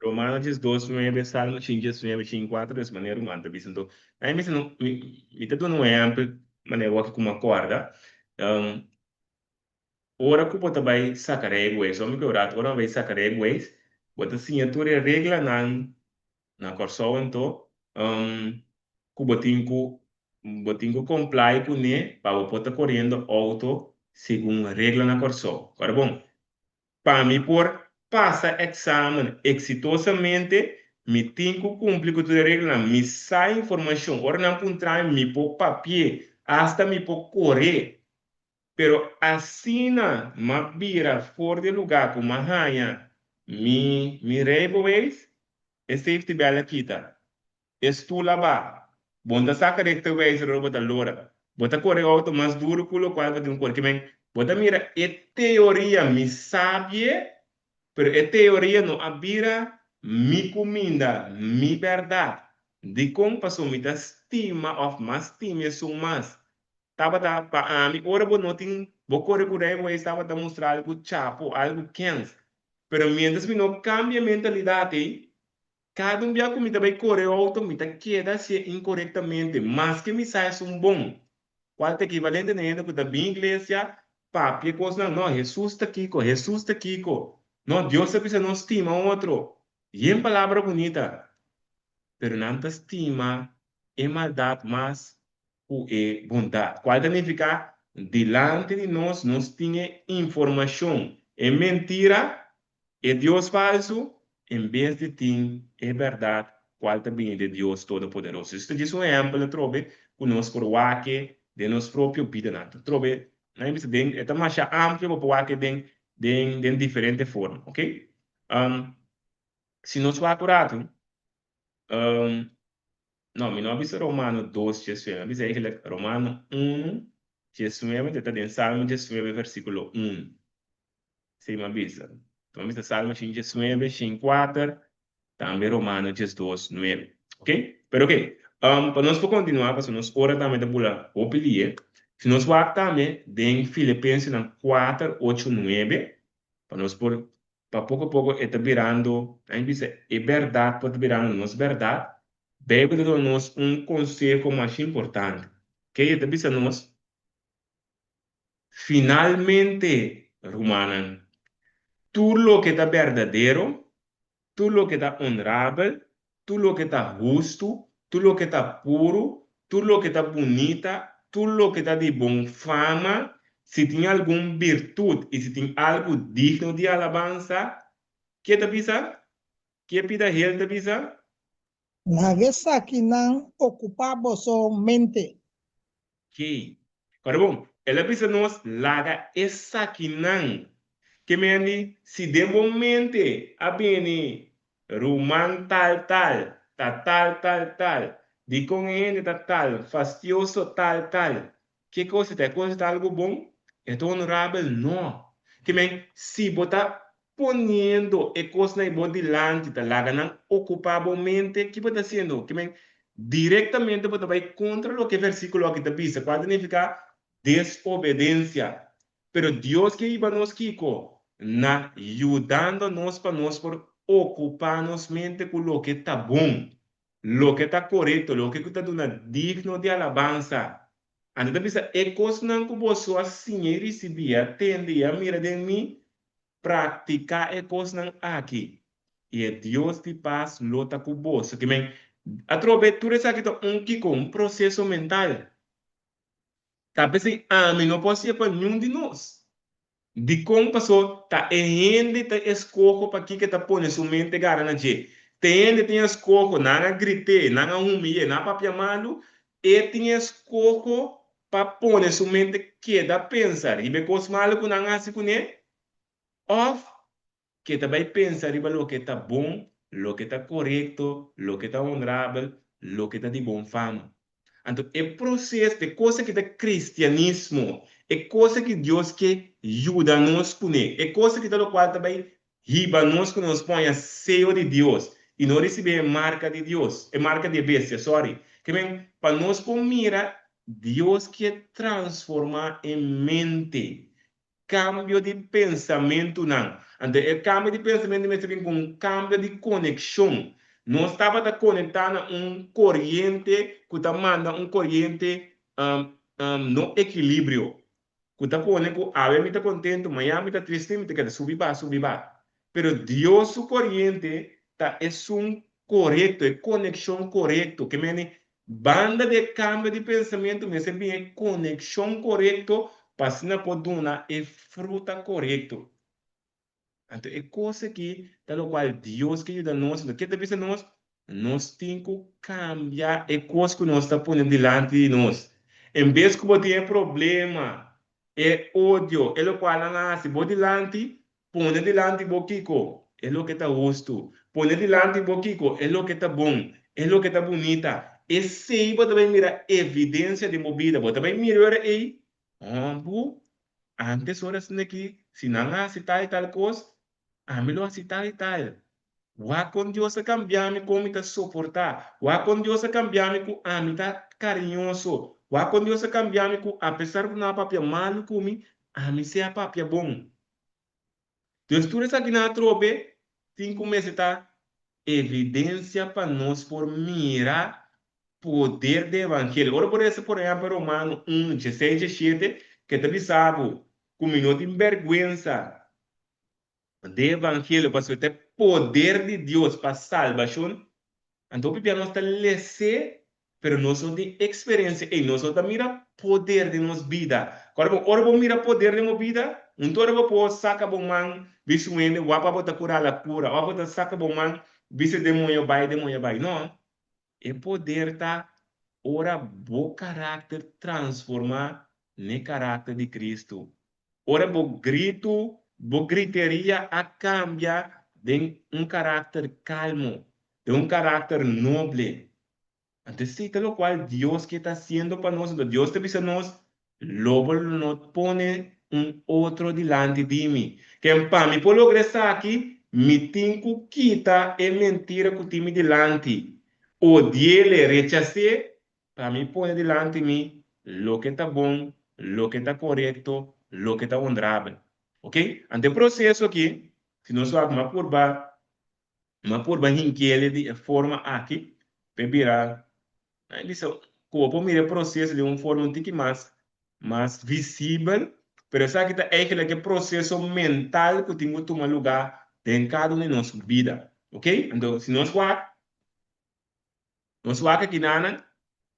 Romano 12:9, Salmo 5:4, dessa maneira, uma entrevista. Então, aí me está dando um exemplo, maneira que como acorda. Ora que você vai sacar egoísmo, só me que ora vai sacar egoísmo, você assinatura regra na corso então, que você tem que comply com ele para você estar correndo auto segundo a regra na corso. Agora, bom, para mim por passar exame exitosamente, me tenho que cumprir com toda a regra, me sai informação, ora não encontrar me por papel, hasta me por correr. Pero assim na mabira fora de lugar com mahanha, mi rebo vez, é safety bela kita. Estu laba. Bonda saca de te vez roba da lora. Bota corre auto mais duro culo qual que tem um cor que men Bota mira, teoria me sabe, pero teoria não abira mi comida, mi verdade. De como passou me da estima of mas estima são mas. Tava da pa ami ora bo notin bo corre por aí bo estava a mostrar algo chapo, algo quente. Pero mientras me não cambia a mentalidade, cada dia que me vai correr auto me tá queda se incorretamente, mas que me sai um bom. Qual é equivalente nele que da bem igreja, papi coisa não, Jesus está aqui, Jesus está aqui, não, Deus sabe se não estima outro. E em palavra bonita, pero não estima é maldade, mas o é bondade. Qual significa? Delante de nós, nós tinha informação. É mentira, é Deus falso, em vez de ter é verdade, qual também é de Deus Todo-Poderoso. Isso diz um exemplo, trobe, conosco o que de nosso próprio vida, trobe, não é isso, é mais amplo para o que de diferente forma, ok? Se nós for acurado, não, mi no avisa Romano 2, 19, avisa eigenlijk Romano 1, 19, dat in Salmo 19, versículo 1. Sim, me avisa. Então, avisa Salmo 19, 4, também Romano 2, 9. Ok? Pero ok, para nós continuar, para nós ora também da bula opilie, se nós vamos também em Filipenses 4, 8, 9, para nós por para pouco a pouco está virando, a gente diz, é verdade, pode virando nossa verdade. Bíblia dá-nos conselho mais importante, que é dizer nós, finalmente, Romana, tudo lo que está verdadeiro, tudo lo que está honorável, tudo lo que está justo, tudo lo que está puro, tudo lo que está bonita, tudo lo que está de bom fama, se tem alguma virtude e se tem algo digno de alabança, que te bisa? Que pida ele te bisa? Nagesa que não ocupava somente. Que. Agora, bom, ela precisa nos laga essa que não. Que me se de momento a bem Roman tal, de com ele tal, fastioso tal. Que coisa é? Coisa é algo bom? É honorável? Não. Que me se botar poniendo e coisa na delante, tá laga não ocupavelmente, que está sendo? Que me diretamente você vai contra o que o versículo aqui está dizendo. Qual significa desobedência? Pero Deus que iba nos Kiko, na ayudándonos para nós por ocuparnos mente com lo que está bom, lo que está correto, lo que está digno de alabanza. Então, pensa, é coisa não que você assim recebia, tende a mirar de mim, praticar é coisa não aqui. E é Deus de paz, lota com você. Que bem, através de isso aqui, um processo mental. Talvez a mim não posso ser para nenhum de nós. De como passou, tá ainda tá escorro para que tá pondo sua mente garana de. Tem escorro, não grite, não humilhe, não papia malo, e tem escorro para pôr sua mente que dá pensar. E bem coisa malo que não assim com ele, of que tá vai pensar e o que está bom, o que está correto, o que está honorável, o que está de bom fama. Então, é processo de coisa que é cristianismo, é coisa que Deus quer ajuda nós com ele, é coisa que do qual também riba nós que nos põe a sello de Deus e não receber marca de Deus, é marca de bestia, sorry. Que bem, para nós com mira, Deus quer transformar em mente, cambio de pensamento não. Então, o cambio de pensamento vem com um cambio de conexão. Não estava conectado a corrente que está mandando corrente no equilíbrio. Que está pondo que a ver me está contente, amanhã me está triste, me está subir. Pero Deus, su corrente, é correto, é conexão correto. Que me banda de cambio de pensamento, me sempre é conexão correto, para se não pode dar é fruta correto. Então, é coisa que, tal qual Deus que ajuda nós, que talvez nós temos que cambiar a coisa que nós estamos pondo diante de nós. Em vez que você tem problema, é ódio, é o qual nasce, você diante, põe diante do Kiko, é o que está justo. Põe diante do Kiko, é o que está bom, é o que está bonita. E se você vai mirar evidência de movida, você vai mirar aí, antes horas aqui, se não hace tal e tal coisa, a mim lo hace tal e tal. Wa con Dios a cambiar-me como me suportar. Wa con Dios a cambiar-me com a me tá carinhoso. Wa con Dios a cambiar-me com, apesar de não papia malo comigo, a me ser a papia bom. Deus tudo isso aqui na trobe, 5 meses tá evidência para nós por mirar poder do evangelho. Ora por isso, por exemplo, Romano 1, 16, 17, que te sabe, como não tem vergüenza do evangelho, para ter poder de Deus para salvação. Então, Bíblia nós está lese, pero nós não tem experiência e nós não mira poder de nossa vida. Quando vamos mira poder de nossa vida, então vamos saca bom man, visualmente, wapa bota curar a cura, wapa bota saca bom man, visu demonio vai. Não, é poder tá ora bo caráter transformar no caráter de Cristo. Ora bo griteria a cambiar de caráter calmo, de caráter noble. Entonces, lo cual Dios que está haciendo para nosotros, Dios te dice nos, luego nos pone un otro delante de mí. Que para mí, por lograr estar aquí, mi tengo quita es mentira que tiene delante. Odié, rechacé, para mí pone delante de mí lo que está bueno, lo que está correcto, lo que está honorable. ¿Ok? Ante el proceso aquí, si nos vamos a curva inquieta de forma aqui, bebirá. Eles corpo mira o processo de uma forma um pouco mais visível, mas essa aqui está eigenlijk o processo mental que tem que tomar lugar em cada uma de nossa vida, ok? Então, se nós vamos aqui nana,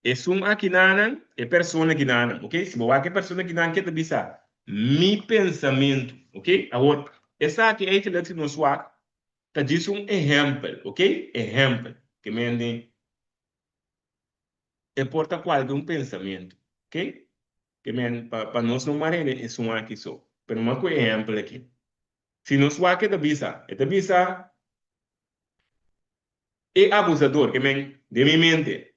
é aqui nana, é pessoa aqui nana, ok? Se você é pessoa aqui nana, que te bisa, mi pensamento, ok? Agora, essa aqui é aquilo que nós vamos tá diz exemplo, ok? Exemplo, que me importa qual de pensamento, ok? Que me para nós não marene é aqui só, pero uma coisa exemplo aqui. Se nós vai que te visa é abusador, que me de minha mente,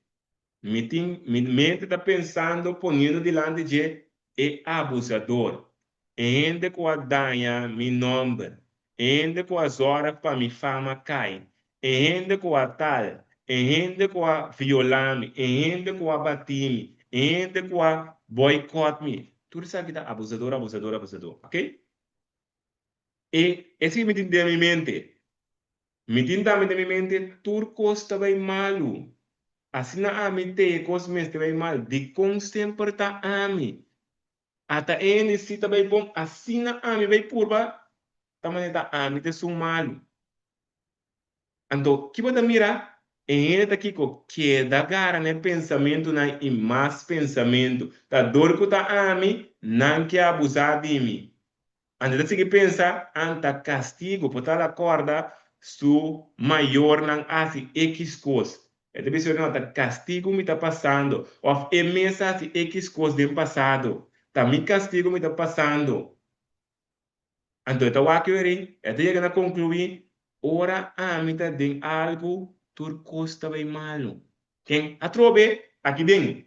minha mente está pensando, ponendo delante de é abusador, ainda com a danha meu nome, ainda com as horas para minha fama cai, ainda com a tal, ainda com a violar-me, ainda com a bater-me, ainda com a boicote-me. Tudo isso aqui está abusador, ok? E esse me tem de minha mente. Me tem de minha mente, tudo costa bem malo. Assim na ame te cosmeste bem mal, de com sempre tá ame. Ata ele se tá bem bom, assim na ame bem purba, também tá ame te sum malo. Então, que você mira, ele tá aqui com que da gara né pensamento na e mais pensamento, tá dor que tá ame, não que abusar de mim. Anda se que pensa, anta castigo, por tal acorda, su maior não hace X coisa. É de pessoa nota castigo me está passando, ou é mensagem X coisa do passado, também castigo me está passando. Então, eu aqui hoje, eu chego a concluir, ora a mim está de algo tur costa bem malo. Quem a trobe aqui dentro.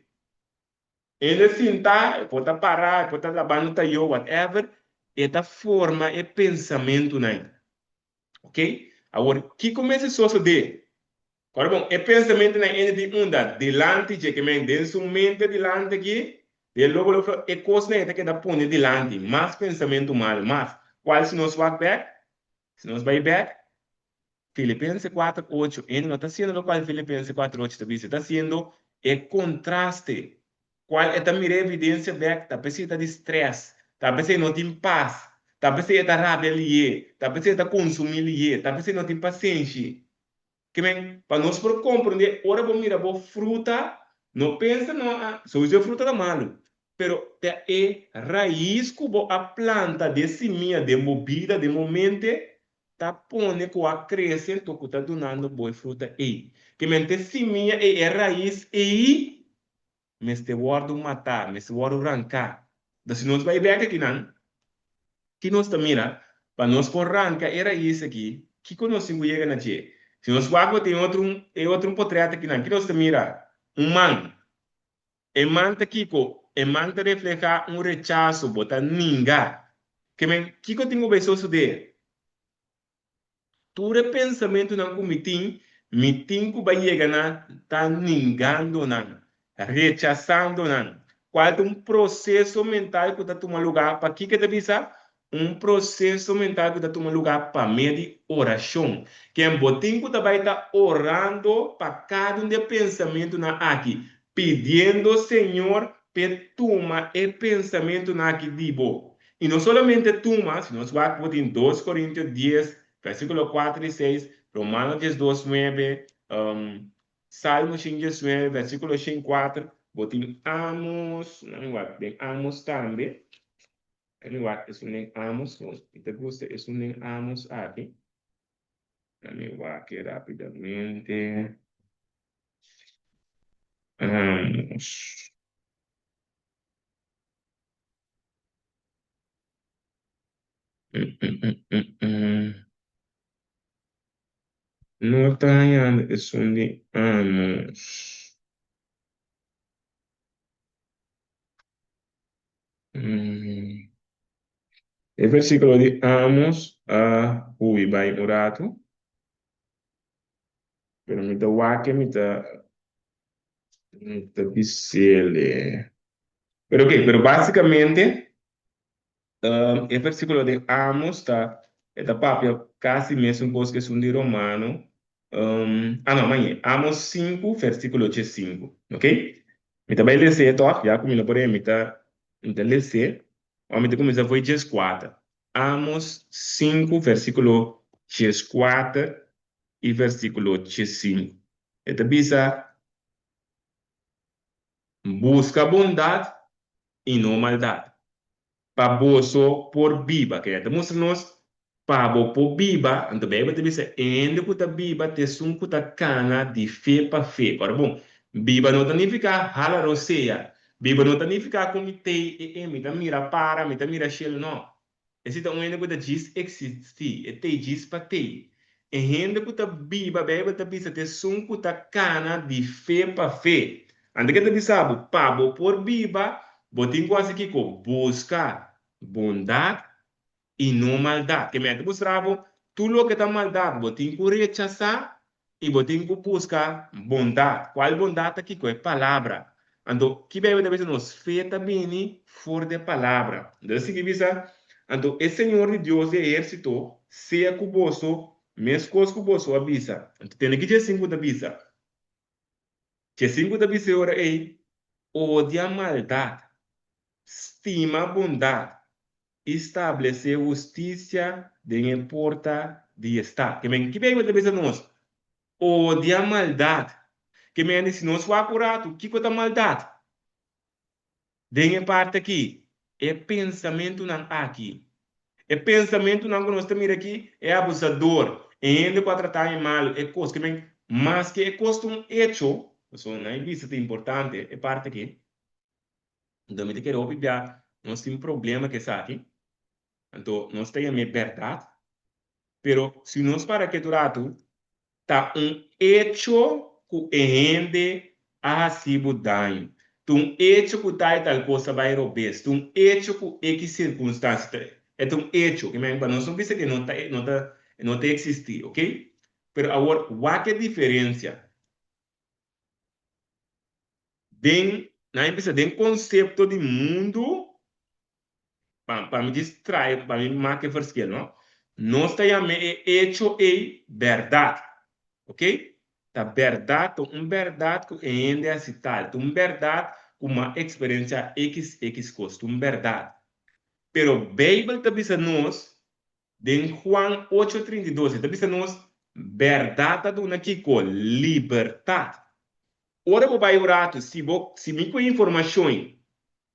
Ele sentar, pode parar, pode lavar no taio, whatever, esta forma é pensamento né? Ok? Agora, que começa a suceder? Agora, bom, é pensamento na ende de onda, delante de que me den sua mente delante aqui, e logo é coisa né, que dá põe delante, mais pensamento mal, mas qual se nós vai back? Se nós vai back, Filipenses 4:8, ele não está sendo o qual Filipenses 4:8 está sendo é contraste. Qual é também evidência back, tá precisa de estresse, tá precisa não tem paz, tá precisa de rabia ali, tá precisa de consumir ali, tá precisa não tem paciência. Que bem, para nós por compreender, ora vamos mirar a fruta, não pensa não, só usa fruta da malo, pero é raiz que a planta de semente de movida de momento tá pondo com a crescente que tá donando boa fruta aí. Que mente semente é raiz aí, mas te guardo matar, mas te guardo arrancar. Então se nós vai ver aqui não, que nós tá mira, para nós por arrancar é raiz aqui, que conhecemos chega na che. Se nós vamos tem outro portreto aqui não, que nós tá mira, man tá aqui com manda reflejar rechazo, bota ninga. Que men, que eu tenho besoso de? Todo pensamento não comitim, mitim que vai chegar na, tá ningando não, rechaçando não. Qual é processo mental que está tomando lugar para que te visa? Processo mental que está tomando lugar para meio oração. Que é botim que vai estar orando para cada de pensamento na aqui, pedindo ao Senhor para tomar o pensamento na aqui dibo. E não somente toma, se nós vamos em 2 Coríntios 10, versículo 4 y 6, Romanos 12, 9, Salmo 19, versículo 4, botin Amos, Amos también. Es un Amos, si te gusta, es un Amos aquí. Aquí rápidamente. Amos. No está allá, es un de Amos. El versículo de Amos a Huibai Murato. Pero me da wake, me da pisele. Pero ok, pero básicamente, el versículo de Amos está papel casi mesmo coisa que es un de Romano. No, mañana, Amos 5, versículo 5, ok? Me está bem ler, tá? Já comigo por aí, me está ler. Vamos começar foi 4. Amos 5, versículo 4 e versículo 5. Esta bisa busca bondade e não maldade. Para boso por biba, que esta mostra-nos para bo por biba, então bem, esta bisa ainda que ta biba te sum que ta cana de fé para fé. Agora bom, biba não significa hala roceia. Biba não significa como te me mira para, me mira shell não. Esse tá ainda que ta diz existe, e te diz para te. E ainda que ta biba, bem, esta bisa te sum que ta cana de fé para fé. Anda que ta bisa para por biba, botin quase que buscar bondade e não maldade. Que me mostrava tudo o que está maldade, botin que rechazar e botin que buscar bondade. Qual bondade aqui? É palavra. Então, que bem de vez nos feita bem fora de palavra. Então, se que visa, então, o Senhor de Deus de exército, seja cuboso, mesmo coisa cuboso avisa. Então, tem que dizer 5 da visa. Que 5 da visa ora é odia a maldade, estima a bondade, estabelecer justiça de importa de Estado. Que bem de vez nós odia a maldade. Que bem se nós for acurado, o que é a maldade? De parte aqui, é pensamento não aqui. É pensamento não que nós estamos aqui, é abusador. E ainda para tratar em mal, é coisa que bem, mas que é costume hecho, isso não é isso importante, é parte aqui. Então, me quero ouvir, nós temos problema que está aqui. Então, nós temos liberdade, pero se nós para que durato, tá hecho que rende a sido dano. Hecho que tá tal coisa vai roubar. Hecho que X circunstância. É hecho que mesmo nós não vimos que não existe, ok? Pero agora, qual é a diferença? Tem conceito de mundo para me distrair, para me marcar verschil, não? Nós temos hecho e verdade, ok? A verdade, verdade que ainda é citada, verdade com uma experiência x costo, verdade. Pero a Bíblia está dizendo nós, em Juan 8:32, está dizendo nós, verdade do aqui com liberdade. Ora, eu vou orar, se me com informação,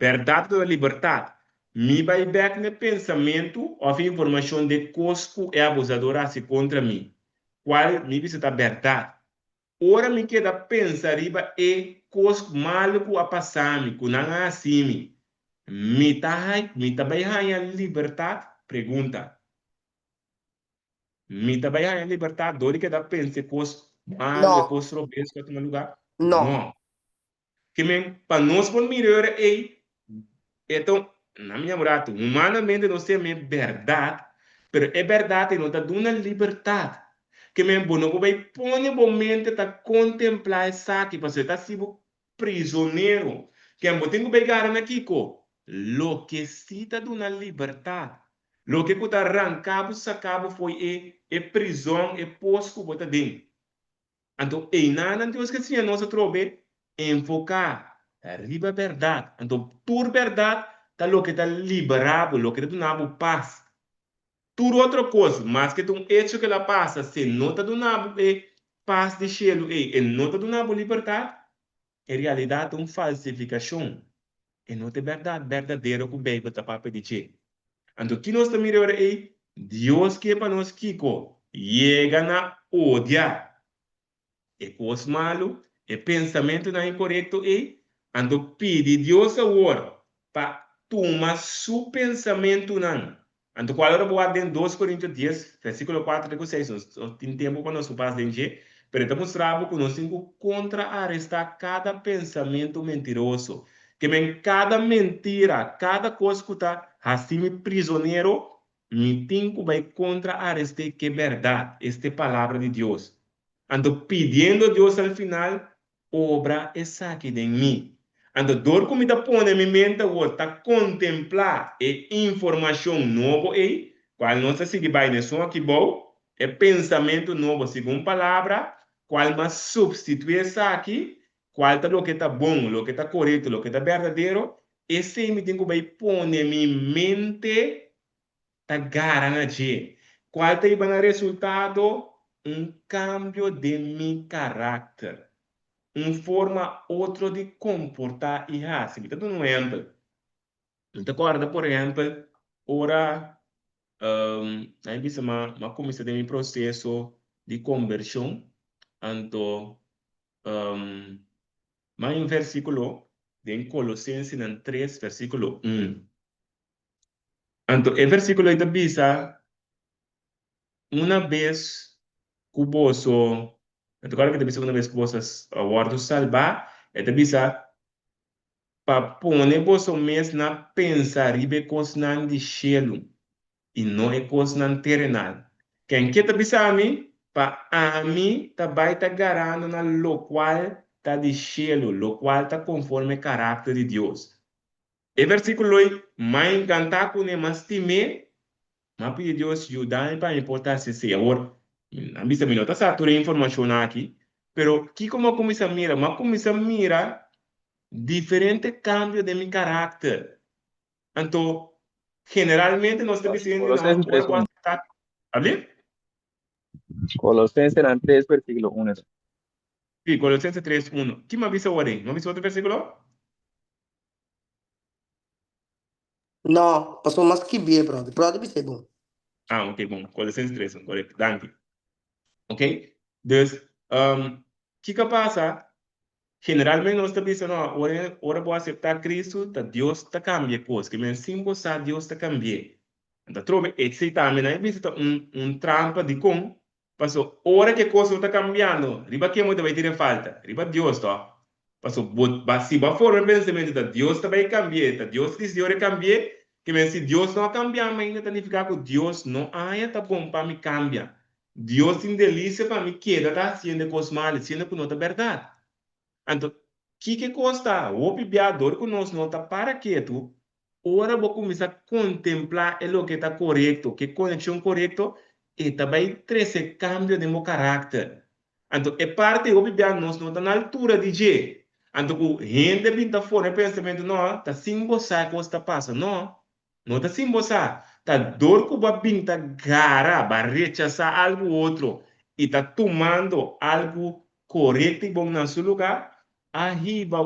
verdade da liberdade, me vai back no pensamento ou informação de cosco é abusadora se contra mim. Qual me visita a verdade? Ora me queda pensar riba e cosco maluco a passar-me, com não assim. Me tá vai a liberdade? Pergunta. Me tá vai a liberdade? Dori que dá pensar cosco maluco, cosco robês que no lugar? Não. Não. Que men para nós por melhor é Então, na minha moral, humanamente nós temos verdade, mas é verdade não está dando liberdade. Que me não vai pôr mente a contemplar essa aqui, porque está sendo prisioneiro. Que eu tenho que pegar aqui, lo que se está dando liberdade. Lo que está arrancado, sacado foi a prisão, e posto que está dentro. Então, nada Deus que se nós trobe enfocar arriba a verdade. Então, por verdade, está lo que está liberado, lo que está dando paz. Tudo outra coisa, mas que um hecho que ela passa, se não está dando paz de cielo, e não está dando liberdade, em realidade é uma falsificação. E não é verdade verdadeira que o Bíblia está para pedir. Então, que nós estamos mirando aí, Deus que é para nós, Kiko, chega na odiar. É coisa malo, é pensamento não incorreto, então pede Deus agora para tomar seu pensamento não. Então, qual era o boa em 2 Coríntios 10, versículo 4 e 6, nós temos tempo para nós passar de pero está mostrando que nós temos que contra-arrestar cada pensamento mentiroso, que cada mentira, cada coisa que está assim prisioneiro, me tenho que vai contra-arrestar que é verdade, esta é a palavra de Deus. Ando pidiendo a Dios al final, obra esa aquí de mí. Ando dor como está pone en mi mente, o está contemplar información nuevo, cual no se sigue va en eso aquí, pensamento nuevo, según palabra, cual más sustituye esa aquí, cual está lo que está bueno, lo que está correcto, lo que está verdadero, ese me tengo que poner en mi mente, está garantía. ¿Cuál te iba a resultado? Cambio de mi carácter, forma outra de comportar e assim. Então, um exemplo. Então, agora, por exemplo, ora, aí bisa uma comissão de processo de conversão, então, mais um versículo de Colossenses 3, versículo 1. Então, o versículo aí bisa, uma vez cuboso, agora que bisa uma vez cuboso guardo salvar, bisa para poner você mesmo na pensar e coisas de cielo e não é coisa terrenal. Quem quer te bisa a mim, para a mim também está garando na lo qual está de cielo, lo qual está conforme o caráter de Deus. E versículo aí, mais encantar com ele, mas time, mas pedir Deus ajudar para importar se agora, a mim não está saturando informação aqui, pero que como começa a mirar, mas começa a mirar diferente cambio de mi carácter. Entonces, generalmente no estoy diciendo, no, Colosenses ahora voy a 3:1. aceptar. ¿Hable? Colosenses 3, versículo 1. Sí, Colosenses 3:1. ¿Quién me avisa ahora? ¿No avisa otro versículo? No, pasó más que bien, brother. Brother, me sei bom. Ah, ok, bom. Colosenses 3:1, correcto. Danke. Ok? Entonces, ¿qué pasa? Generalmente nós estamos dizendo, agora vou aceitar Cristo, tá, Deus está cambiando coisas, que mesmo sem gostar, Deus está cambiando. Então, trove, esse também é visita trampa de como, passou, hora que a coisa está cambiando, riba que muito vai ter falta, riba Deus, tá? Passou, se vai for o pensamento da Deus também cambiar, tá? Deus diz Deus cambiar, que mesmo se Deus não cambiar, mas ainda significa que Deus não tá bom para me cambiar. Deus tem delícia para me queda, tá? Sendo coisas mal, sendo que não é verdade. Então, o que custa? O pibiador que nós não está para quieto, ora vou começar a contemplar o que está correto, que conexão correta, e também trazer cambio de meu carácter. Então, é parte do pibiador nós não está na altura de G. Então, o gente vinda fora, o pensamento não, está sem gostar que está passando, não está sem gostar. Está dor que vai vir, está gara, vai rechazar algo outro, e está tomando algo correto e bom no seu lugar. Aí vai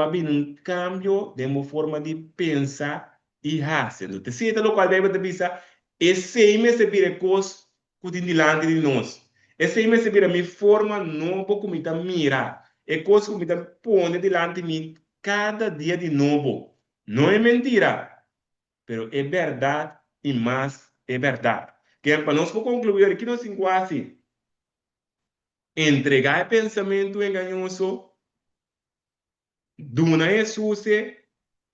haver cambio de uma forma de pensar e fazer. Então, se é o qual deve pensar, esse me se vira coisa que tem diante de nós. Esse me se vira minha forma nova como está mira. É coisa que me está pondo diante de mim cada dia de novo. Não é mentira, pero é verdade e mais é verdade. Que para nós concluir aqui nós quase entregar pensamento enganoso, Duna Jesus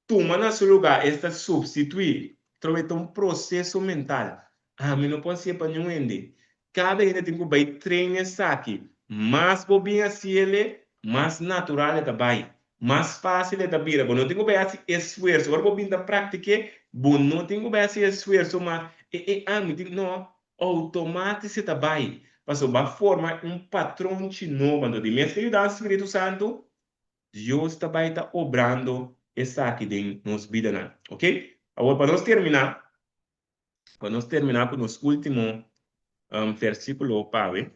toma na seu lugar, esta substituir, trouxe um processo mental. Me não pode ser para nenhum ende. Cada gente tem que vai treinar isso aqui. Mais bobinho assim ele, mais natural ele vai. Mais fácil ele vira. Bom, não tem que vai assim esforço. Agora bobinho da prática, bom, não tem que vai assim esforço, mas não, automático você vai. Passou para formar um patrão de novo. Então, de mesmo que ajudar o Espírito Santo, Deus também está obrando essa aqui em nossa vida, né? Ok? Agora, para nós terminar com o nosso último versículo, Pave,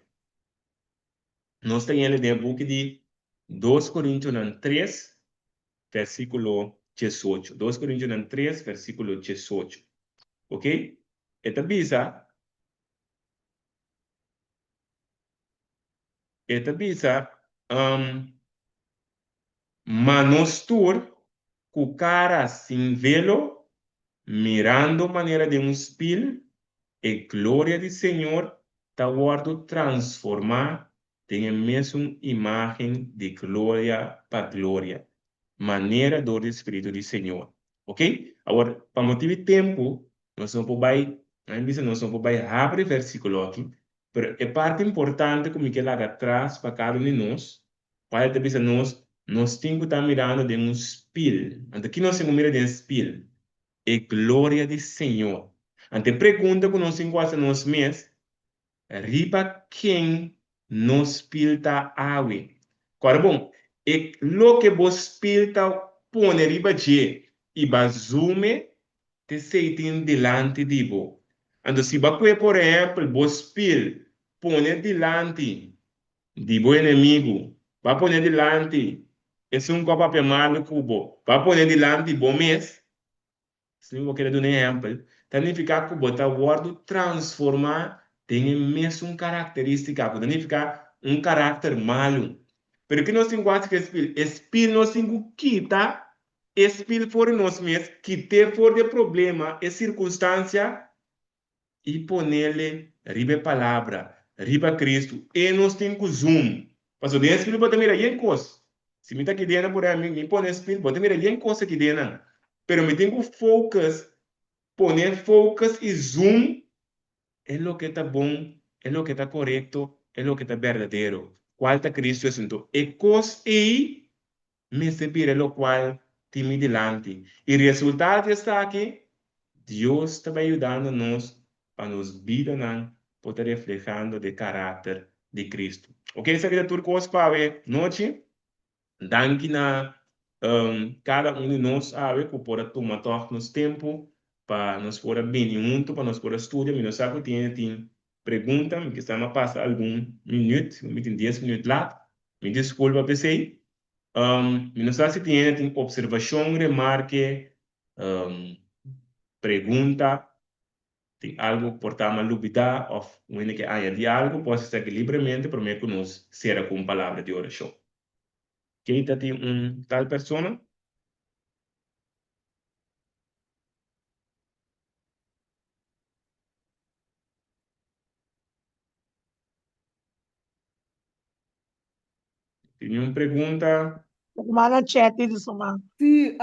nós temos ele no book de 2 Coríntios 3, versículo 18. 2 Coríntios 3, versículo 18. Ok? Esta bisa, manostur, com cara sem velo, mirando maneira de um espelho, e glória do Senhor está guardo transformar em a mesma imagem de glória para glória, maneira do Espírito do Senhor. Ok? Agora, para motivo de tempo, nós não podemos abrir versículo aqui, mas é parte importante como que lá atrás para cada um de nós, para que nós temos que estar mirando de um espelho. Aqui nós temos mirando de um espelho, e glória do Senhor. Ante pergunta que nós encontramos nos mês, riba quem nos pilta awe. Agora, bom, e lo que vos pilta pone riba je, e bazume te seitin delante de bo. Então, se você, por exemplo, vos pil, pone delante de bo inimigo, vai pôr delante, é um copo de malo cubo, vai pôr delante de bo mês, se eu quero dar um exemplo, significa que botar o word transformar tem mesmo característica, significa um caráter malo. Pero que nós temos que espírito nós temos que quitar, espírito for nós mesmos, quitar for de problema e circunstância e pôr-lhe riba palavra, riba Cristo, e nós temos que zoom. Mas o espírito pode mirar em coisa. Se me está aqui dentro por aí, me põe espírito, pode mirar em coisa aqui dentro. Pero me tenho focus, poner focus y zoom en lo que está bom, en lo que está correcto, en lo que está verdadero. ¿Cuál está Cristo asunto? E cos e me separe lo cual timi delante. Y el resultado está aquí. Dios está ayudándonos a nos vida nan poder reflejando de carácter de Cristo. Ok, essa é a turcos para ver noite. Danke na cada um de nós sabe que pode tomar nos tempo para nós poder bem junto, para nós poder estudar, mas nós sabe que tem pergunta, que está a passar algum minuto, me tem 10 minutos lá, me desculpa, pensei. Nós sabe se tem observação, remarque, pergunta, tem algo por estar mal dúvida, ou uma que há de algo, pode estar aqui livremente, para mim que nós será com palavra de oração. Quem está tem tal pessoa? Tem uma pergunta? Maar een chat is zo man. Zie,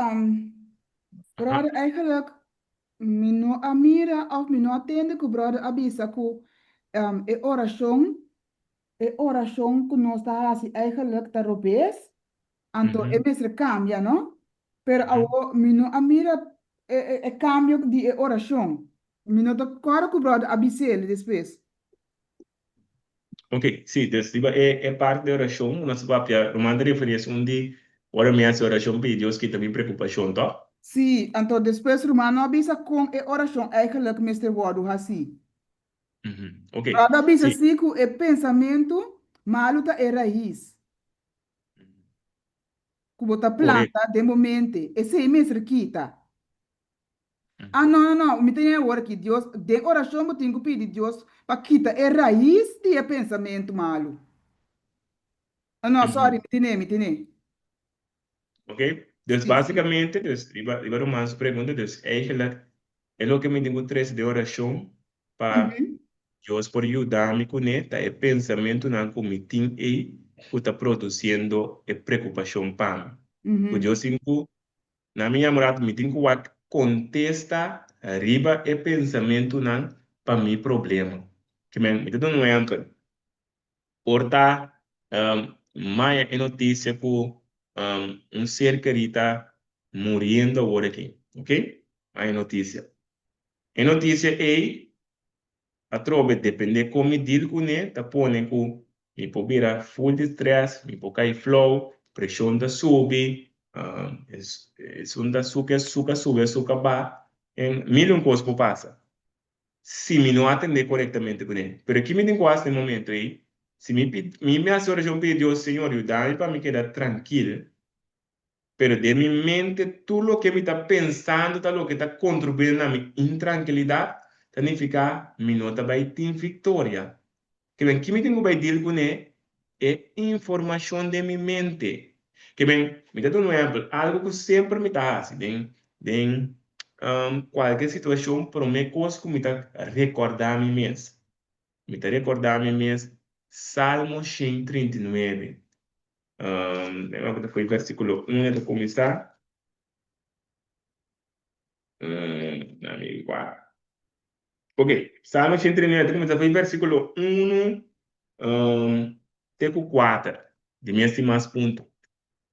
brother, eigenlijk, mino amira of mino atende ku brother abisa ku e oração que nós está assim, eigenlijk tá robês, então é mesmo cambia, não? Pero awo mino amira e cambio de oração. Mino tá claro que brother abisa ele depois. Ok, sim, então, é parte da oração, nós vamos mandar referência onde ora minha oração para Deus que também preocupação, tá? Sim, então depois Romano avisa com a oração eigenlijk Mr. Wadu assim. Ok, Brother avisa sim. assim que o pensamento maluta é raiz. Que bota planta de momento, e sei mesmo quita. Não, me tem agora que Deus, de oração eu tenho que pedir Deus para quitar a raiz de pensamento malo. Não, sorry, me tem. Ok, então, Sim, basicamente, iba Romanos pergunta, é o que me digo 3 de oração para Deus por ajudar-me com o pensamento não comitim e que está produzindo a preocupação para mim. Que Deus na minha namorada, me tem que contesta arriba e pensamento não para mi problema. Que me dá um exemplo. Porta, mais é notícia que ser querido morrendo agora aqui, ok? Mais notícia. É notícia é a trova depende como me dir com ele, tá pondo com me pode virar full de stress, me pode cair flow, pressão da sube, da açúcar sube, açúcar ba, em milhão coisas que passa. Se me não atender corretamente com ele, pero aqui me tem quase no momento aí, se me oração pediu, Senhor, ajuda-me para me quedar tranquilo, pero de mi mente, tudo o que me está pensando, tudo o que está contribuindo na minha intranquilidade, significa que não vai ter vitória. Que bem, que me tenho que dizer com ele é informação de minha mente. Que bem, me dá um exemplo, algo que sempre me está assim, qualquer situação, para mim, coisa que me está recordar a mim mesmo. Me está recordar a mim mesmo, Salmo 139. Foi o versículo 1 de começar. Amigo, ok, Salmo 139, começa foi versículo 1 até 4, de minha mais ponto.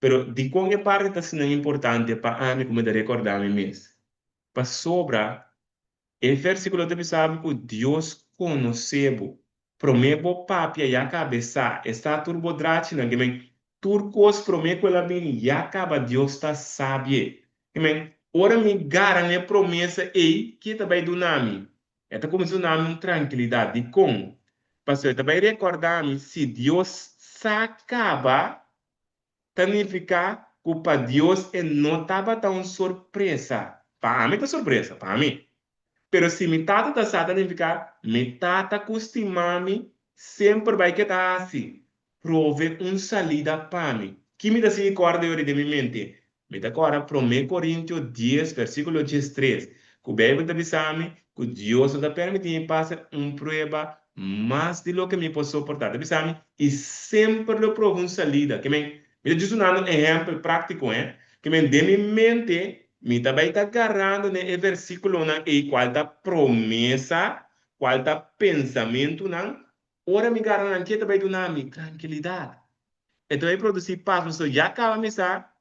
Pero de qualquer parte está sendo importante para mim, como de recordar a mim mesmo. Para sobra, o versículo te sabe que Deus conheceu, promete papia e a cabeça, está turbodrate, não que turcos promete que ela vem e acaba Deus está sábio. Ora me garante promessa e que também do nome. Então começou a dar tranquilidade de como. Pastor, também recordar-me se Deus sacaba, significa que para Deus não estava tão surpresa. Para mim está surpresa, para mim. Pero se metade da sata significa metade acostumar-me sempre vai que estar assim. Prove salida para mim. Que me dá se recorda de minha mente? Me dá agora 1 Coríntios 10, versículo 13. Que o Bíblia está dizendo que Deus está permitindo passar prova mais de lo que me posso suportar. Está dizendo e sempre lo prova salida. Que me diz um exemplo prático, que me de minha mente me também está agarrando no versículo e qual da promessa, qual da pensamento, não? Ora me garante que também do nome tranquilidade. Então eu produzi paz, mas já acaba me sa,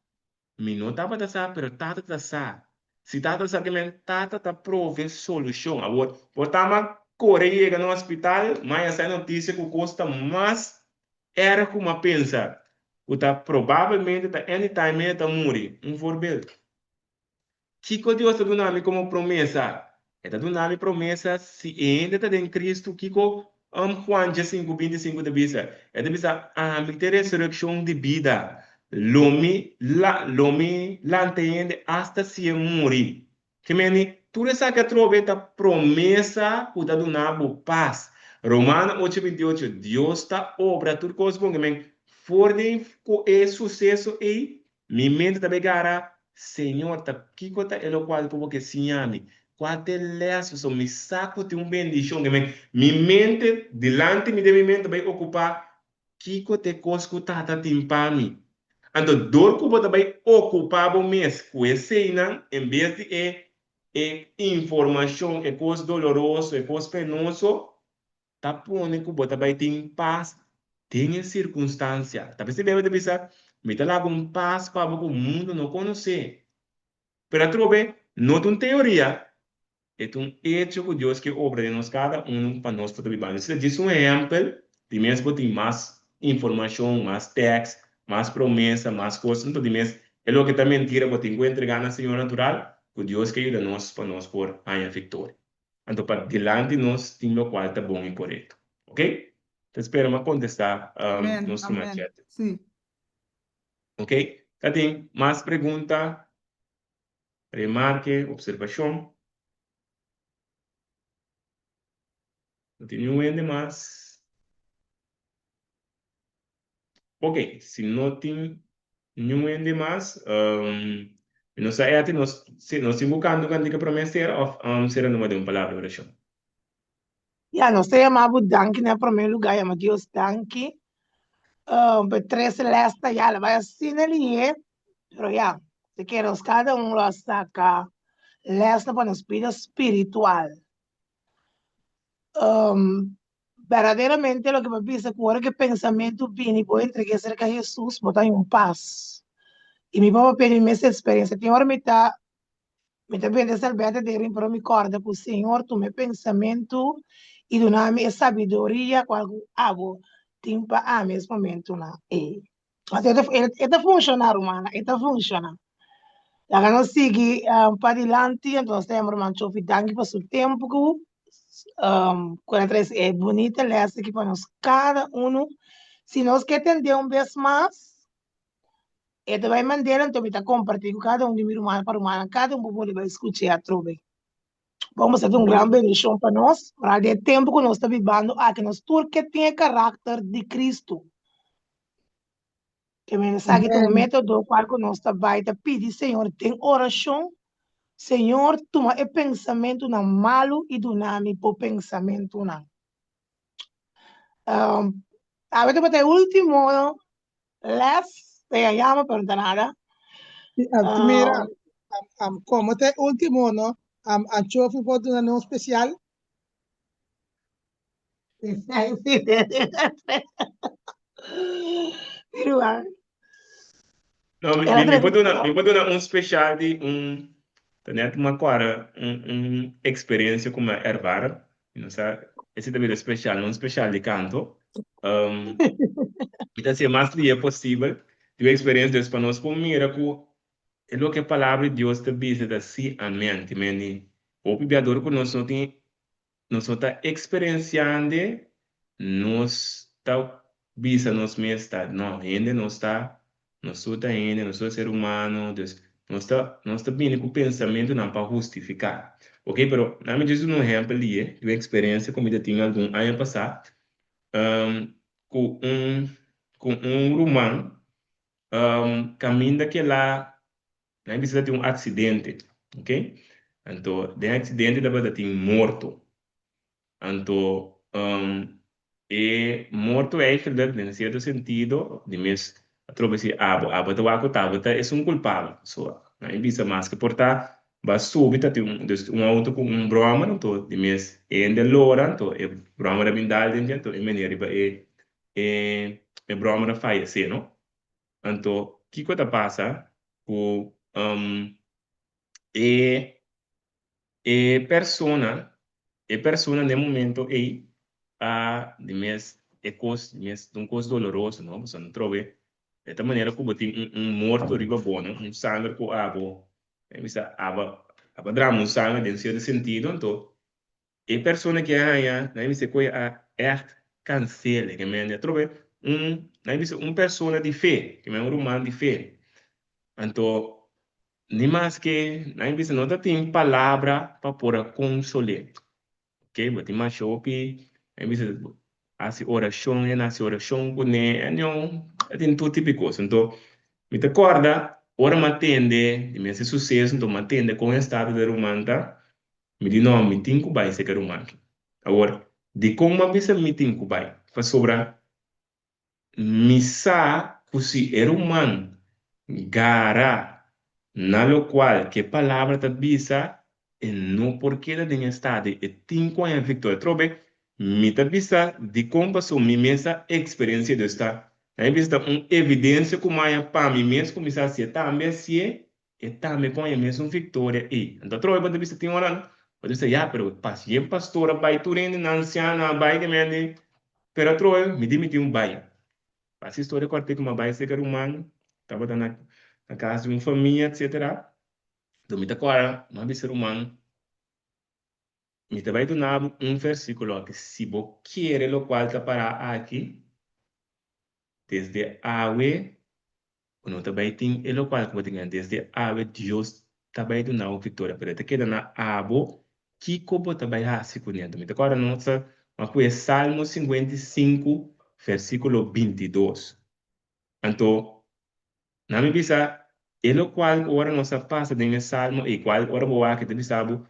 me não estava da sa, pero tata da sa. Se tata sa que me tata tá prove solução. Agora, botamos correr no hospital, mas essa notícia que custa mais era como pensa. O tá provavelmente tá anytime tá morrer. Forbildo. Kiko Deus está dando como promessa. Está dando promessa se ainda está em Cristo. Kiko Juan 5:25 de bisa. É de bisa me ter ressurreição de vida. Lomi la entende hasta se morrer. Que meni tudo essa que trove esta promessa que está dando paz. Romano 8:28. Deus está obra tudo coisa bom que men for de sucesso e mi mente também gara Senhor, que coisa é o qual como que sinami, qual te leço so me saco de bendição que me mente delante me de minha mente vai ocupar que coisa coisa que tá timpami. Então dor que você vai ocupar o mês com esse não, em vez de informação, coisa dolorosa, coisa penoso, tá pondo que você vai ter paz, tem circunstância. Tá percebendo de pensar? Me dá algum paz para o mundo não conhecer. Pero trove, não é uma teoria, é um hecho que Deus que obra em nós cada para nós poder viver. Se diz um exemplo, primeiro tem mais informação, mais texto, mais promessa, mais coisas, então primeiro é o que também mentira que tem que entregar na Senhor natural, que Deus que ajuda nós para nós por a vitória. Então para diante nós tem o qual está bom e correto, ok? Então esperamos contestar nosso chat. Sim. Ok? Tem mais perguntas? Remarque, observação. Não tem nenhum mais. Ok, se não tem nenhum mais, nós estamos invocando quando diga promessa ou será numa de uma palavra oração. Ja, nós temos danke, né, primeiro lugar, mas Deus danke. Por três lesta, já, vai assim ali, pero já, Se queremos cada um lá saca, lesta para nos vida espiritual. Verdaderamente lo que me pisa agora que pensamento viene, vou entregar cerca de Jesus, botar em paz. E me vou pedir essa experiência. Tem hora me tá bem salvada de rir, pero me corda com o Senhor, tu meu pensamento e do nome sabedoria, qual abo, tem para a mesmo momento na. Mas ele funciona, romana, ele funciona. Lá não sigue para adiante, então temos uma chove dangue para o tempo quando é bonita, lessa que para nós cada um, se nós quer entender vez mais, ele vai mandar, então, está compartilhando com cada um de humano para humano, cada um vai escutar a trove. Vamos fazer grande bendição para nós, para o tempo que nós estamos vivendo, que nós tudo que tem caráter de Cristo. Que mensagem do método qual que nós vai pedir, Senhor, tem oração, Senhor, toma o pensamento não malo e do nome por pensamento não. A ver, o último, te llamo, pero nada. Mira, como te último, ¿no? A Chofi pode dar um especial. No, me pode dar um especial de tener uma quara, experiência como herbar, não sabe? Esse também é especial, não especial de canto. Então, se mais que é possível, de experiência de nós por mira que é o que a palavra de Deus te diz assim, amém. Também, o piador que nós não está experienciando, nós está bisa nós mesmos está, não, ainda não está, nós está ainda, nós somos ser humano, nós está vindo com o pensamento não para justificar, ok? Pero, na me diz um exemplo ali, de uma experiência como eu tinha algum ano passado, com romano, caminho daquela, na precisa de um acidente, ok? Então, de acidente dava de morto. Então, morto é verdade, em certo sentido, de mes trobe se abo to ako tabata é culpável, so, na bisa mais que portar ba subita tem auto com broma, então, de mes ende lora, então, broma da bindal então, maneira broma da fallecer, não? Então, que coisa passa com persona no momento de mes um coisa doloroso, não? Você não trove de tal maneira como tem morto riba bom, sangue com água, misa aba drama sangue em certo sentido, então persona que é na misa coisa cancela, que me trove na misa persona de fé, que é romano de fé, então nem mais que na misa não tem palavra para pôr consolar. Ok, but ima shopi, bisa asi oração e nasi oração bune, tem tudo típico. Então, me te acorda, ora matende, de me sucesso, então matende com o estado de romanta, me di não, me tinha que ser que romanta. Agora, de como bisa me tinha que vai, faz sobra, me sa, kusi é romano, gara, na lo qual, que palavra ta bisa, e não porque da dinha estado e tinco em Victor Trobe, me ta bisa de como passou minha mesa experiência de estar. Aí bisa evidência como é para mim mesmo começar a ser também se e também com a mesma Victoria e então Trobe quando bisa tem hora pode dizer já pero paciente pastora vai turende na anciana vai que me pero Trobe me dimitiu vai. Passa história cortei com uma vai ser humano, estava na casa de uma família, etc. Então, me agora, uma ser humano, me vai dar versículo que se você quer o qual está para aqui, desde ave, não também tem o qual como tem desde ave Deus também dá uma vitória, pero te queda na abo que como também há se conhece. Me agora nossa, mas Salmo 55, versículo 22. Então, na minha visa, ele qual agora nossa passa de Salmo e qual agora boa que deve saber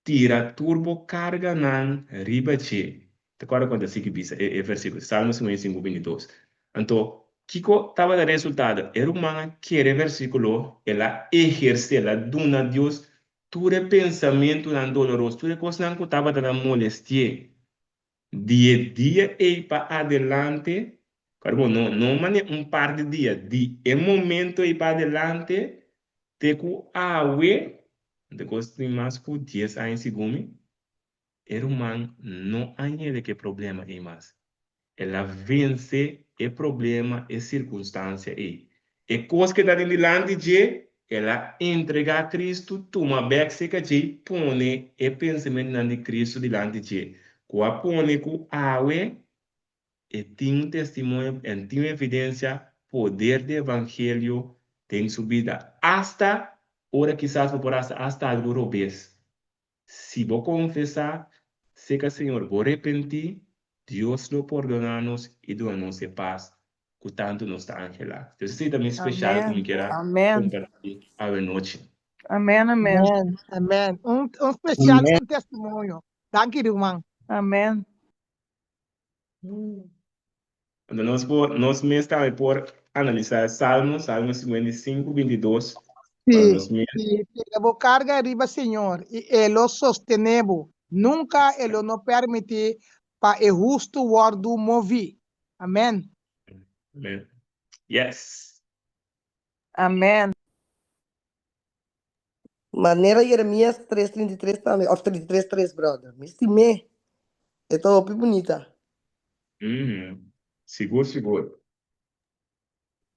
tira turbo carga nan riba che. Te acorda quando assim que bisa, versículo, Salmo 55, 22. Então, Kiko estaba el resultado. El humano quiere versículo, ela ejerce, ela dona a Dios tu pensamiento tan doloroso, tu cosa que estaba de la molestia. Día y para adelante, claro, no un par de días, el momento y para adelante, te cu awe, de cosa más que 10 años segundo, el humano no añade que problema hay más. Ela vence o problema e circunstância aí. E coisa que está delante de ela entrega a Cristo, toma back seca de põe e pensamento de Cristo delante de. Quando põe com awe e tem testemunho, e tem evidência, poder do evangelho tem subida hasta hora quizás por hasta algo robês. Se vou confessar, sei que o Senhor vou arrepentir, Deus lo perdona-nos e dá-nos paz, que tanto nos está angelado. Então, isso é também especial que me Amém. queira Amém. compartilhar a noite. Amém. Amém. Amen. Amen. Especial Amen. com testemunho. Danke, irmão. Amém. Quando nós mesmos estamos por analisar Salmo 55, 22, para Sí, nós mesmos. y llevo carga arriba, Señor, y Él lo sostenemos. Nunca Él no permite para el justo guardo mover. Amén. Amém. Yes. Amém. Maneira Jeremias 3:33 também, ou 33:3, brother. Me estimei. É top bonita. Seguro, seguro.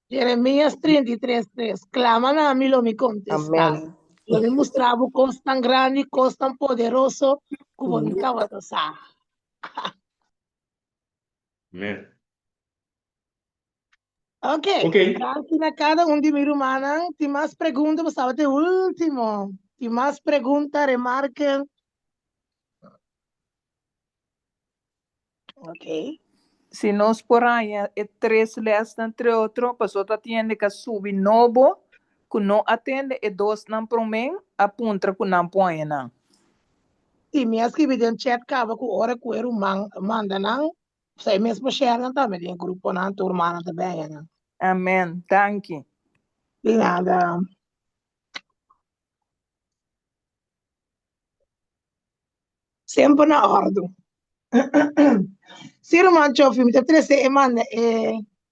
Jeremías 33:3. Claman a mí, lo me contesta. Amém. Lo me mostraba cosas tan grande, cosas tan poderoso, como me estaba a Amém. Ok. Ok. Gracias a cada uno de mi hermana. Si más preguntas, pues ahora de último. Si más preguntas, remarquen. Ok. Se nós por aí é 3 entre outro, pessoa atende que subir novo, que não atende e 2 não promem, apunta que não põe não. Si me escribe en chat cabo ku ora ku eru manda nang sai mesmo share nang também em grupo nang turma nang também nang. Amém. Thank you. De nada. Sempre na ordem. Se o irmão Chofi me trece e manda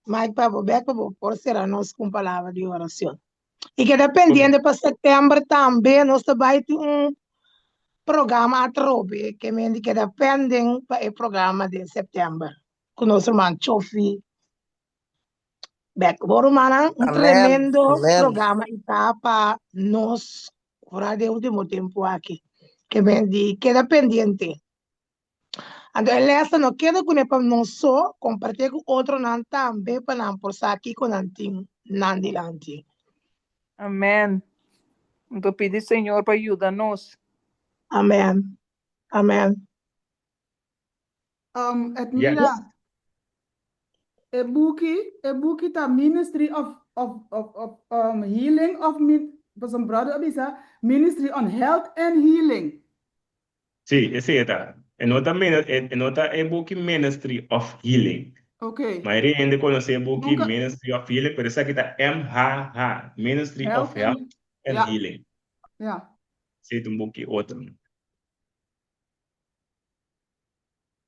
Mike Pabo back Pabo por ser a nós com palavra de oração. E que dependendo para setembro também nós vai ter programa a trobe que me indica dependem para o programa de setembro. Com nosso irmão Chofi. Back Borumana, tremendo Amém. programa está para nós, fora de último tempo aqui, que queda pendiente. Então, essa não queda com para nós só, compartilhar com outro não também para não passar aqui com nantim, não dilante. Amém. Então, pedir Senhor para ajudar-nos. Amém. Amém. Edmira, Yes. a bookie, the Ministry of Healing of some brother Abisa, Ministry on Health and Healing. Sí, es cierto. Nota e-book Ministry of Healing. Okay. Mas ele ainda conhece book Nunca- Ministry of Healing, pero essa aqui está MHH, Ministry of Health and yeah. Healing. Yeah. Sim, um book outro.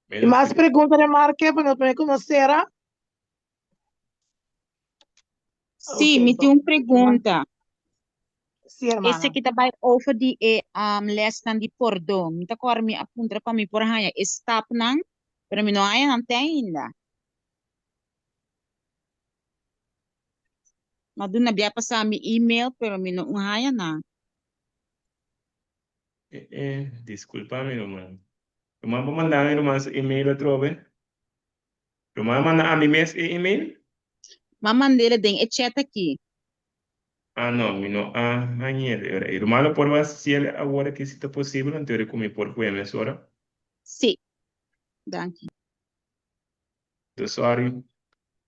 E mais perguntas, Remarque, para nós conhecer? Sim, Ok, me tem uma pergunta. Sim, irmã. Esse aqui também over die les dan die pordon. Mita kor mi apunta para mi por haya stap nang, pero mi no haya nante ainda. Madun na biya pa sa mi email, pero mi no haya na. Desculpa-me, irmão. Irmã, vou mandar irmã seu e-mail outra vez. Irmã, manda a mim mesmo e-mail? Mamandele den e chat aqui. Ah, não, não. Ah, añade. Irmã, lo por se agora que se está possível, então eu comi por jueves, hora. Sim. Danke. Tô sorry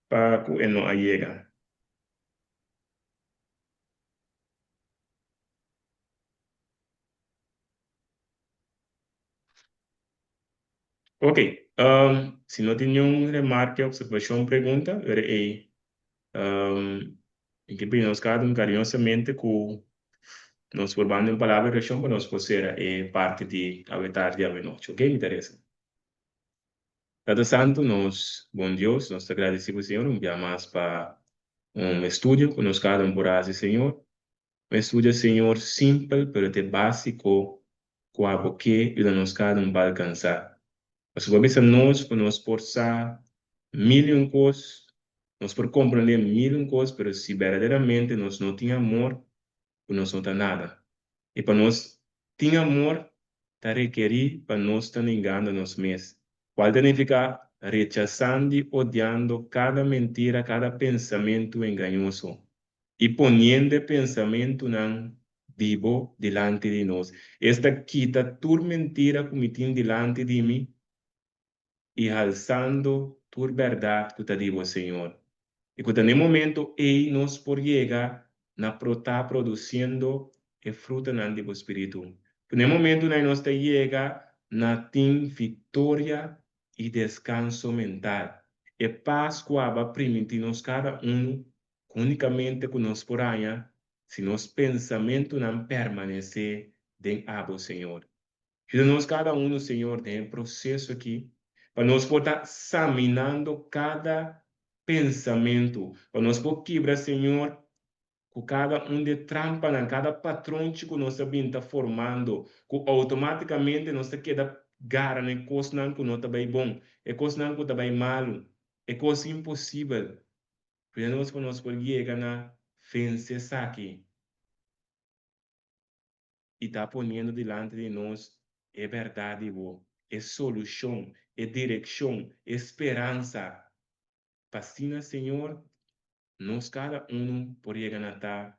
para que ele não llega. Ok. Se não tem nenhuma remarca, observação, pergunta, verei. e que pedimos cada um carinhosamente que nós formando em palavra que chama nós possera é parte de a tarde e a noite, ok? Me interessa. Dado Santo, nós, bom Deus, nós te agradecemos, Senhor, um dia mais para estudo que nós cada um por aí, Senhor. Estudia, Senhor, simples, pero de básico, com a que e nós cada um vai alcançar. Mas vamos nós, para nós forçar mil e coisas, nós por compreender mil e coisas, pero se verdadeiramente nós não temos amor, nós não temos nada. E para nós ter amor, está requerir para nós estar enganando nós mesmos. Qual significa rechazando e odiando cada mentira, cada pensamento enganoso e poniendo pensamento não vivo delante de nós. Esta quita tu mentira cometindo delante de mim e alçando tu verdade que te digo, Senhor. E que no momento aí nós por llegar na está produzindo e fruta do Espírito. Que no momento nós chega na tem vitória e descanso mental. E paz que vai permitir nós cada um unicamente que nós por aí, se nosso pensamento não permanecer dentro abo, Senhor. Ajuda nós cada um, Senhor, tem processo aqui, para nós poder examinando cada pensamento, para nós poder quebrar, Senhor, com cada um de trampa, em cada patrão que nós está formando, que automaticamente nós queda gara em coisa que não está bem bom, é coisa que está bem malo, é coisa impossível. Para nós poder chegar na vencer aqui e está ponendo delante de nós é verdade, boa, é solução, é direção, é esperança. Fascina, Senhor, nós cada um por chegar a estar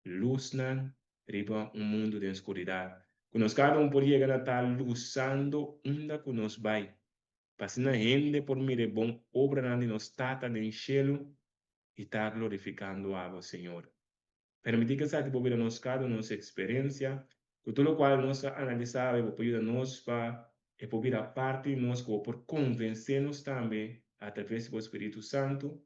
luz na riba mundo de escuridão. Que nós cada um por chegar a estar luzando onde que nós vai. Fascina gente por mire bom obra na de nós tata no cielo e está glorificando a Senhor. Permitir que essa tipo de nós cada nossa experiência, que tudo o qual nós analisamos e pode nós para e pode vir a parte de nós por convencer-nos também através do Espírito Santo,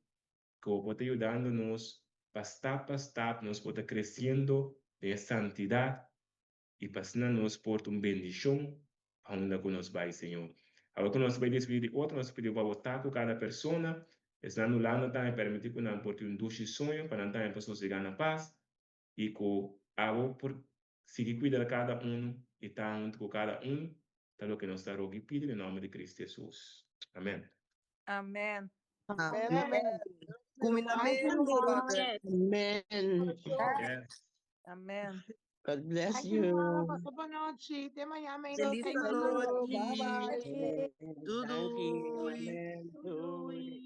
que pode ajudando-nos para step, nós pode crescendo em santidade e passando-nos por uma bendição aonde que nós vai, Senhor. Agora que nós vai despedir de outro, nós pedimos para votar com cada pessoa, estando lá, não está permitir que nós porte um doce sonho, para não estar pessoas chegar na paz, e com algo por seguir cuidando de cada um e estar junto com cada um, tal o que nós está rogando e pedindo em nome de Cristo Jesus. Amém. Amen. Amen. Amen. Thank you, Kuminamens, Lord. brother. Amen. Yes. Amen. God bless Thank you, Lord. you. Pastor Bonochi. Tema yamin do Feliz tayo na na noite. Bye-bye. Thank you. Tudo. Amen. Tuloy.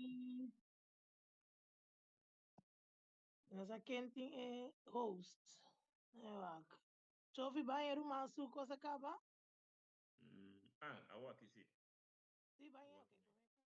Nasa kenting host. Ewak. Chofi ba yung rumasu ko sa kaba? Awa, kisi. Di ba yan? Okay.